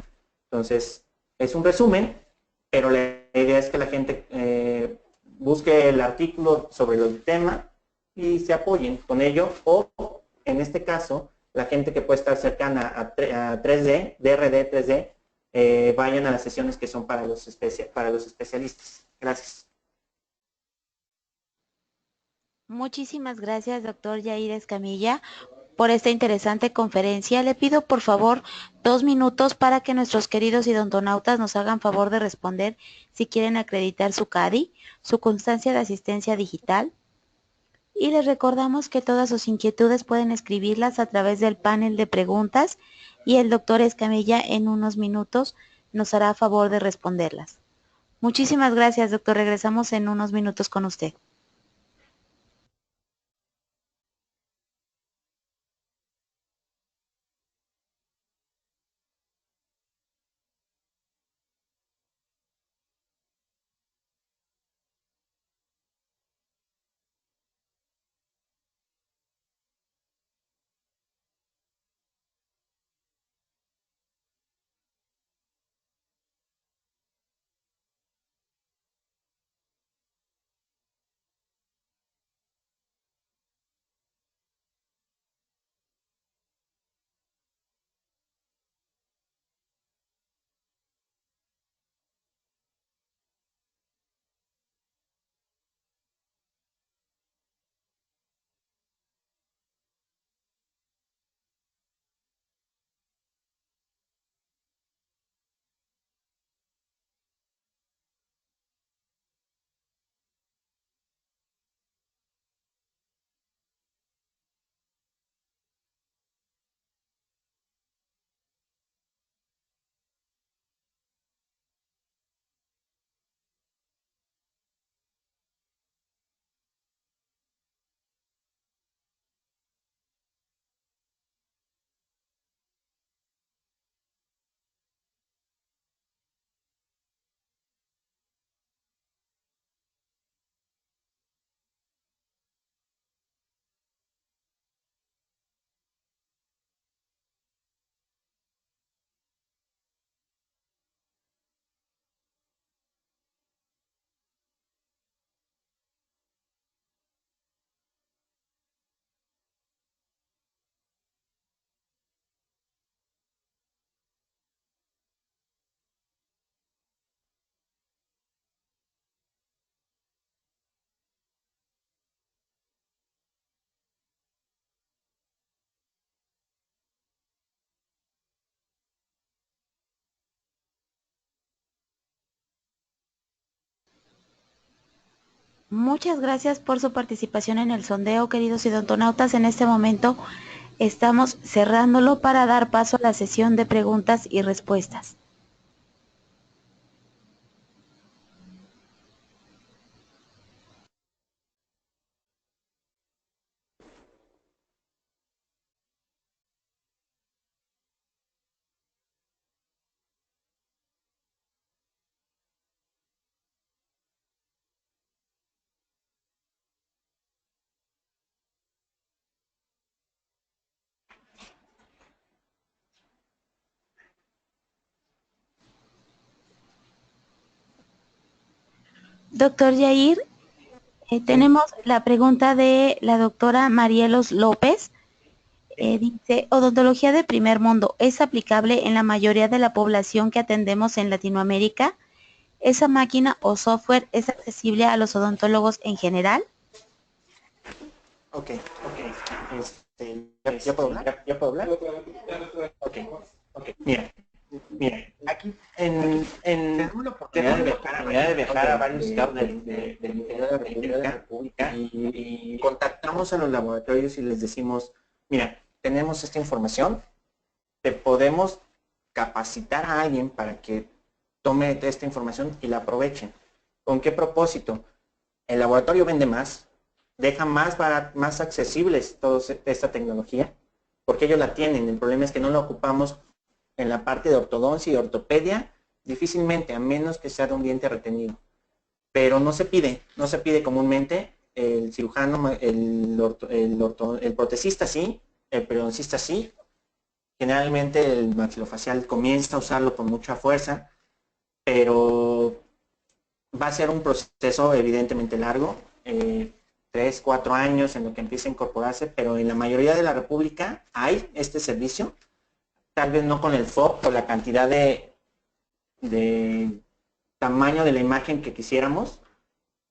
Entonces, es un resumen, pero la idea es que la gente busque el artículo sobre el tema y se apoyen con ello, o en este caso, la gente que puede estar cercana a 3D, DRD 3D, vayan a las sesiones que son para los especialistas. Gracias. Muchísimas gracias, doctor Yair Escamilla, por esta interesante conferencia. Le pido, por favor, 2 minutos para que nuestros queridos idontonautas nos hagan favor de responder si quieren acreditar su CADI, su constancia de asistencia digital. Y les recordamos que todas sus inquietudes pueden escribirlas a través del panel de preguntas y el doctor Escamilla en unos minutos nos hará favor de responderlas. Muchísimas gracias, doctor. Regresamos en unos minutos con usted. Muchas gracias por su participación en el sondeo, queridos odontonautas. En este momento estamos cerrándolo para dar paso a la sesión de preguntas y respuestas. Doctor Yair, tenemos la pregunta de la doctora Marielos López. Dice, odontología de primer mundo, ¿es aplicable en la mayoría de la población que atendemos en Latinoamérica? ¿Esa máquina o software es accesible a los odontólogos en general? Ok. ¿Ya puedo hablar? ¿Ya puedo hablar? Ok. Mira, aquí tenemos la oportunidad de viajar a varios estados del interior de la República y contactamos a los laboratorios y les decimos, mira, tenemos esta información, te podemos capacitar a alguien para que tome esta información y la aprovechen. ¿Con qué propósito? El laboratorio vende más, deja más accesibles toda esta tecnología, porque ellos la tienen. El problema es que no la ocupamos en la parte de ortodoncia y ortopedia, difícilmente, a menos que sea de un diente retenido. Pero no se pide comúnmente. El cirujano, el protesista sí, el periodoncista sí. Generalmente el maxilofacial comienza a usarlo con mucha fuerza, pero va a ser un proceso evidentemente largo, 3, 4 años en lo que empiece a incorporarse, pero en la mayoría de la República hay este servicio, tal vez no con el foco, por la cantidad de tamaño de la imagen que quisiéramos,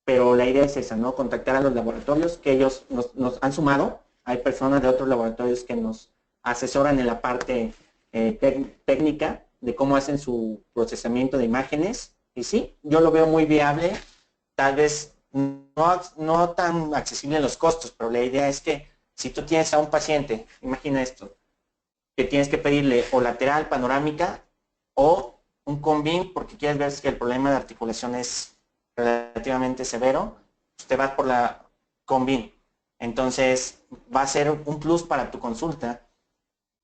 pero la idea es esa, ¿no? Contactar a los laboratorios que ellos nos han sumado. Hay personas de otros laboratorios que nos asesoran en la parte técnica de cómo hacen su procesamiento de imágenes. Y sí, yo lo veo muy viable, tal vez no tan accesible en los costos, pero la idea es que si tú tienes a un paciente, imagina esto, que tienes que pedirle o lateral panorámica o un combin porque quieres ver si el problema de articulación es relativamente severo, usted va por la combin. Entonces va a ser un plus para tu consulta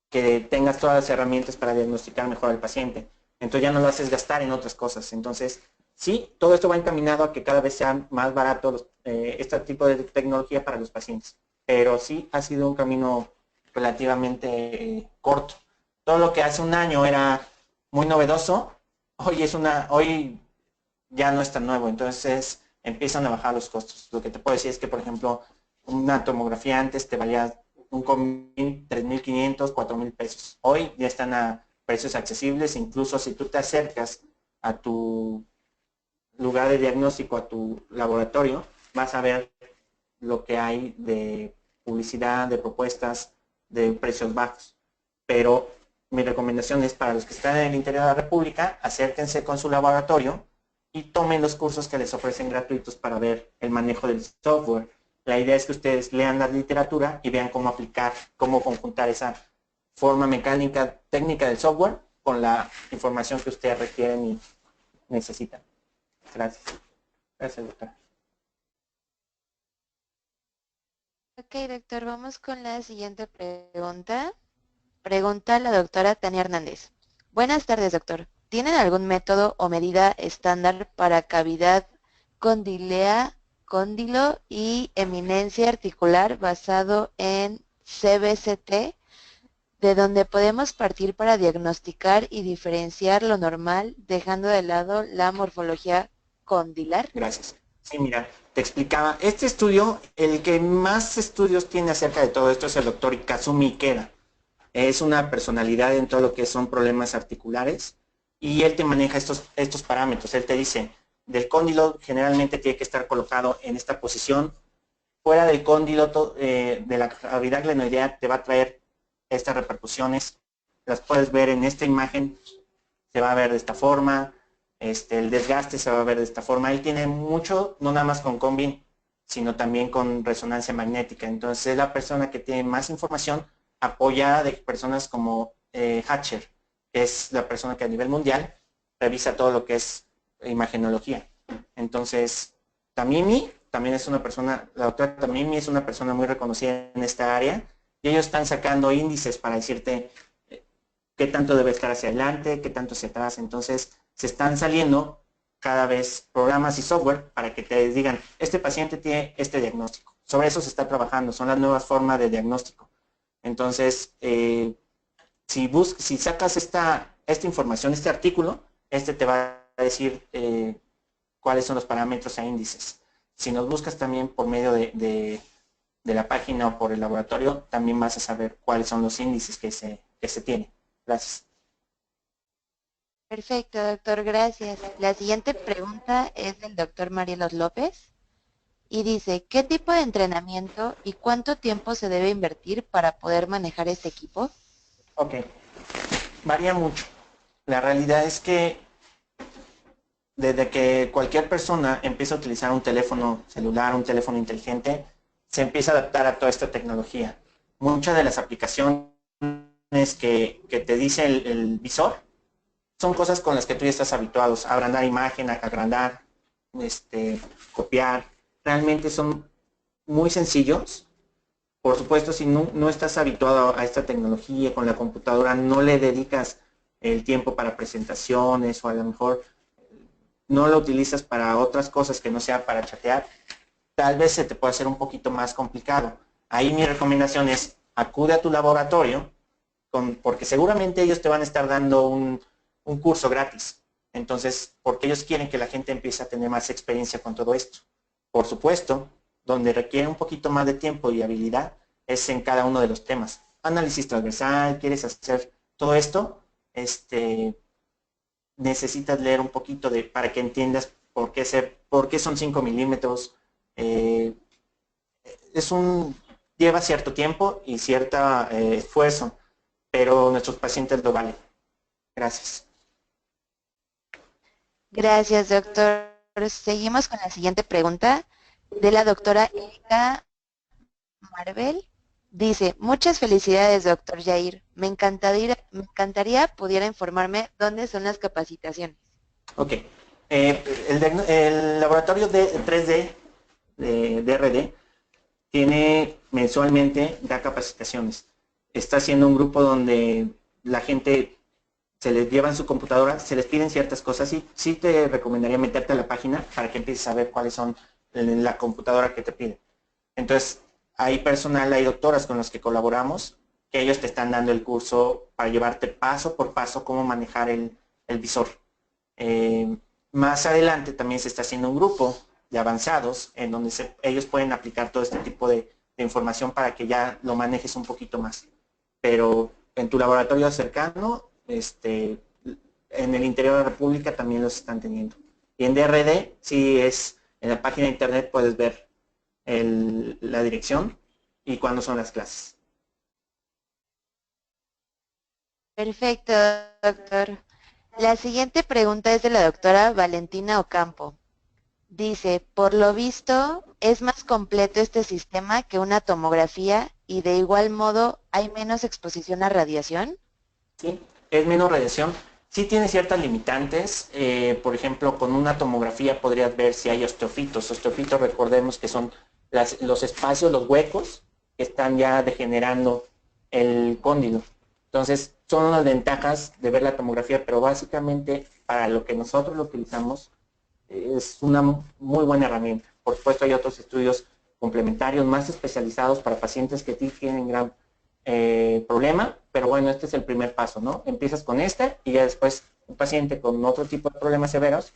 que tengas todas las herramientas para diagnosticar mejor al paciente. Entonces ya no lo haces gastar en otras cosas. Entonces, sí, todo esto va encaminado a que cada vez sea más barato este tipo de tecnología para los pacientes. Pero sí ha sido un camino relativamente corto. Todo lo que hace un año era muy novedoso, hoy ya no es tan nuevo, entonces empiezan a bajar los costos. Lo que te puedo decir es que, por ejemplo, una tomografía antes te valía un comín 3,500, 4,000 pesos. Hoy ya están a precios accesibles, incluso si tú te acercas a tu lugar de diagnóstico, a tu laboratorio, vas a ver lo que hay de publicidad, de propuestas, de precios bajos. Pero mi recomendación es para los que están en el interior de la República, acérquense con su laboratorio y tomen los cursos que les ofrecen gratuitos para ver el manejo del software. La idea es que ustedes lean la literatura y vean cómo aplicar, cómo conjuntar esa forma mecánica, técnica del software con la información que ustedes requieren y necesitan. Gracias. Gracias, doctora. Ok, doctor, vamos con la siguiente pregunta. Pregunta la doctora Tania Hernández. Buenas tardes, doctor. ¿Tienen algún método o medida estándar para cavidad cóndilo y eminencia articular basado en CBCT, de donde podemos partir para diagnosticar y diferenciar lo normal, dejando de lado la morfología condilar? Gracias. Sí, mira, te explicaba. Este estudio, el que más estudios tiene acerca de todo esto es el doctor Kazumi Ikeda. Es una personalidad en todo lo que son problemas articulares y él te maneja estos parámetros. Él te dice, del cóndilo generalmente tiene que estar colocado en esta posición. Fuera del cóndilo de la cavidad glenoidea te va a traer estas repercusiones. Las puedes ver en esta imagen, se va a ver de esta forma. El desgaste se va a ver de esta forma. Él tiene mucho, no nada más con Combin, sino también con resonancia magnética. Entonces es la persona que tiene más información apoyada de personas como Hatcher, que es la persona que a nivel mundial revisa todo lo que es imagenología. Entonces, Tamimi también es una persona, la doctora Tamimi es una persona muy reconocida en esta área, y ellos están sacando índices para decirte qué tanto debe estar hacia adelante, qué tanto hacia atrás. Entonces, se están saliendo cada vez programas y software para que te digan, este paciente tiene este diagnóstico. Sobre eso se está trabajando, son las nuevas formas de diagnóstico. Entonces, si sacas esta información, este artículo, este te va a decir cuáles son los parámetros e índices. Si nos buscas también por medio de la página o por el laboratorio, también vas a saber cuáles son los índices que se tienen. Gracias. Perfecto, doctor, gracias. La siguiente pregunta es del doctor Marielos López y dice, ¿qué tipo de entrenamiento y cuánto tiempo se debe invertir para poder manejar este equipo? Ok, varía mucho. La realidad es que desde que cualquier persona empieza a utilizar un teléfono celular, un teléfono inteligente, se empieza a adaptar a toda esta tecnología. Muchas de las aplicaciones que te dice el visor son cosas con las que tú ya estás habituado. Agrandar imagen, agrandar, copiar. Realmente son muy sencillos. Por supuesto, si no estás habituado a esta tecnología con la computadora, no le dedicas el tiempo para presentaciones o a lo mejor no lo utilizas para otras cosas que no sea para chatear, tal vez se te puede hacer un poquito más complicado. Ahí mi recomendación es acude a tu laboratorio, porque seguramente ellos te van a estar dando un curso gratis. Entonces, porque ellos quieren que la gente empiece a tener más experiencia con todo esto. Por supuesto, donde requiere un poquito más de tiempo y habilidad es en cada uno de los temas. Análisis transversal, quieres hacer todo esto, necesitas leer un poquito para que entiendas por qué son 5 milímetros. Lleva cierto tiempo y cierto esfuerzo, pero nuestros pacientes lo valen. Gracias. Gracias, doctor. Seguimos con la siguiente pregunta de la doctora Erika Marvel. Dice, muchas felicidades, doctor Jair. Me encantaría pudiera informarme dónde son las capacitaciones. Ok. El laboratorio de 3D de DRD mensualmente da capacitaciones. Está haciendo un grupo donde la gente se les lleva en su computadora, se les piden ciertas cosas, y sí te recomendaría meterte a la página para que empieces a ver cuáles son la computadora que te piden. Entonces, hay personal, hay doctoras con las que colaboramos, que ellos te están dando el curso para llevarte paso por paso cómo manejar el visor. Más adelante también se está haciendo un grupo de avanzados en donde ellos pueden aplicar todo este tipo de información para que ya lo manejes un poquito más. Pero en tu laboratorio cercano, en el interior de la República también los están teniendo. Y en DRD, sí en la página de internet puedes ver la dirección y cuándo son las clases. Perfecto, doctor. La siguiente pregunta es de la doctora Valentina Ocampo. Dice, por lo visto, es más completo este sistema que una tomografía y de igual modo hay menos exposición a radiación. Sí, es menos radiación. Sí tiene ciertas limitantes. Por ejemplo, con una tomografía podrías ver si hay osteofitos. Osteofitos, recordemos que son los espacios, los huecos que están ya degenerando el cóndilo. Entonces, son unas ventajas de ver la tomografía, pero básicamente para lo que nosotros lo utilizamos es una muy buena herramienta. Por supuesto, hay otros estudios complementarios más especializados para pacientes que tienen gran problema, pero bueno, este es el primer paso, ¿no? Empiezas con y ya después un paciente con otro tipo de problemas severos,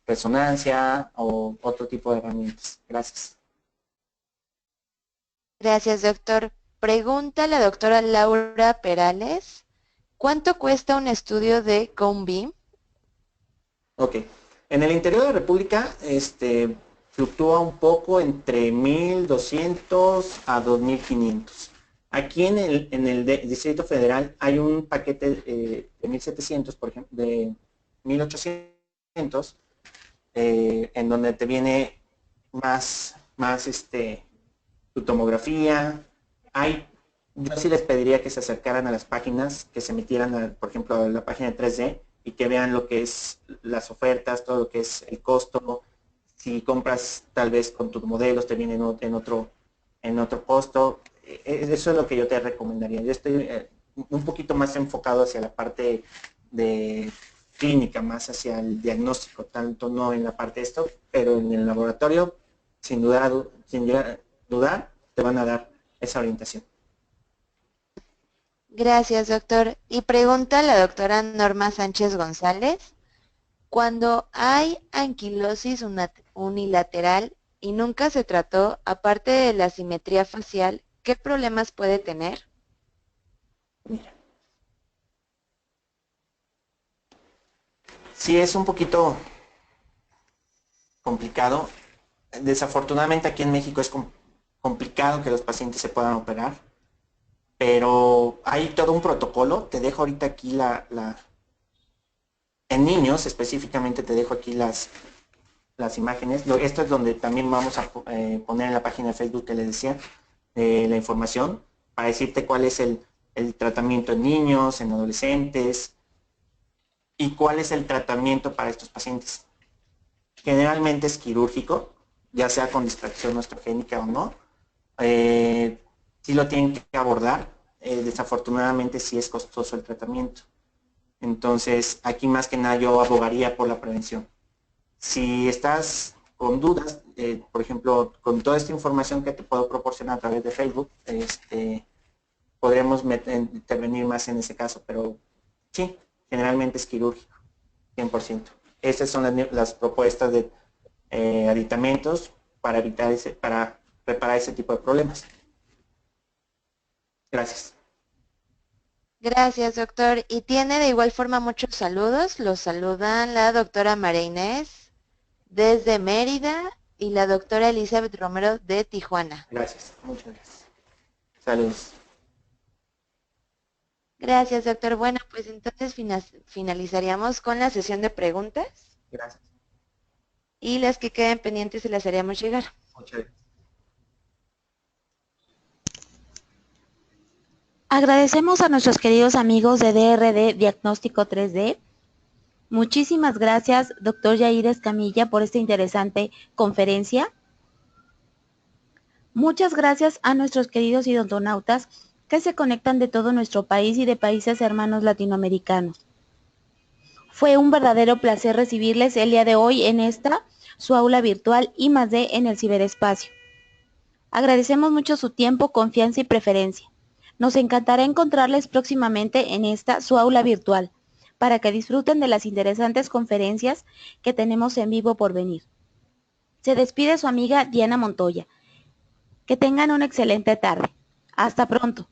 resonancia o otro tipo de herramientas. Gracias. Gracias, doctor. Pregunta la doctora Laura Perales, ¿cuánto cuesta un estudio de Cone Beam? Ok. En el interior de la República, fluctúa un poco entre 1,200 a 2,500. Aquí en el Distrito Federal hay un paquete de 1,700, por ejemplo, de 1,800, en donde te viene más más tu tomografía. Yo sí les pediría que se acercaran a las páginas, que se metieran, por ejemplo, a la página de 3D y que vean lo que es las ofertas, todo lo que es el costo. Si compras tal vez con tus modelos, te viene en otro costo. Eso es lo que yo te recomendaría. Yo estoy un poquito más enfocado hacia la parte de clínica, más hacia el diagnóstico, tanto no en la parte de esto, pero en el laboratorio, sin dudar, te van a dar esa orientación. Gracias, doctor. Y pregunta la doctora Norma Sánchez González. Cuando hay anquilosis unilateral y nunca se trató, aparte de la simetría facial, ¿qué problemas puede tener? Mira. Sí, es un poquito complicado. Desafortunadamente aquí en México es complicado que los pacientes se puedan operar, pero hay todo un protocolo. Te dejo ahorita aquí en niños específicamente te dejo aquí las imágenes. Esto es donde también vamos a poner en la página de Facebook que les decía la información para decirte cuál es el tratamiento en niños, en adolescentes y cuál es el tratamiento para estos pacientes. Generalmente es quirúrgico, ya sea con distracción oestrogénica o no. Sí lo tienen que abordar. Desafortunadamente sí es costoso el tratamiento. Entonces, aquí más que nada yo abogaría por la prevención. Si estás con dudas, por ejemplo, con toda esta información que te puedo proporcionar a través de Facebook, podremos intervenir más en ese caso, pero sí, generalmente es quirúrgico, 100%. Estas son las propuestas de aditamentos para reparar ese tipo de problemas. Gracias. Gracias, doctor. Y tiene de igual forma muchos saludos. Los saludan la doctora María Inés desde Mérida y la doctora Elizabeth Romero de Tijuana. Gracias, muchas gracias. Saludos. Gracias, doctor. Bueno, pues entonces finalizaríamos con la sesión de preguntas. Gracias. Y las que queden pendientes se las haríamos llegar. Muchas gracias. Agradecemos a nuestros queridos amigos de DRD Diagnóstico 3D. Muchísimas gracias, doctor Yair Escamilla, por esta interesante conferencia. Muchas gracias a nuestros queridos odontonautas que se conectan de todo nuestro país y de países hermanos latinoamericanos. Fue un verdadero placer recibirles el día de hoy en su aula virtual I+D en el ciberespacio. Agradecemos mucho su tiempo, confianza y preferencia. Nos encantará encontrarles próximamente en su aula virtual, para que disfruten de las interesantes conferencias que tenemos en vivo por venir. Se despide su amiga Diana Montoya. Que tengan una excelente tarde. Hasta pronto.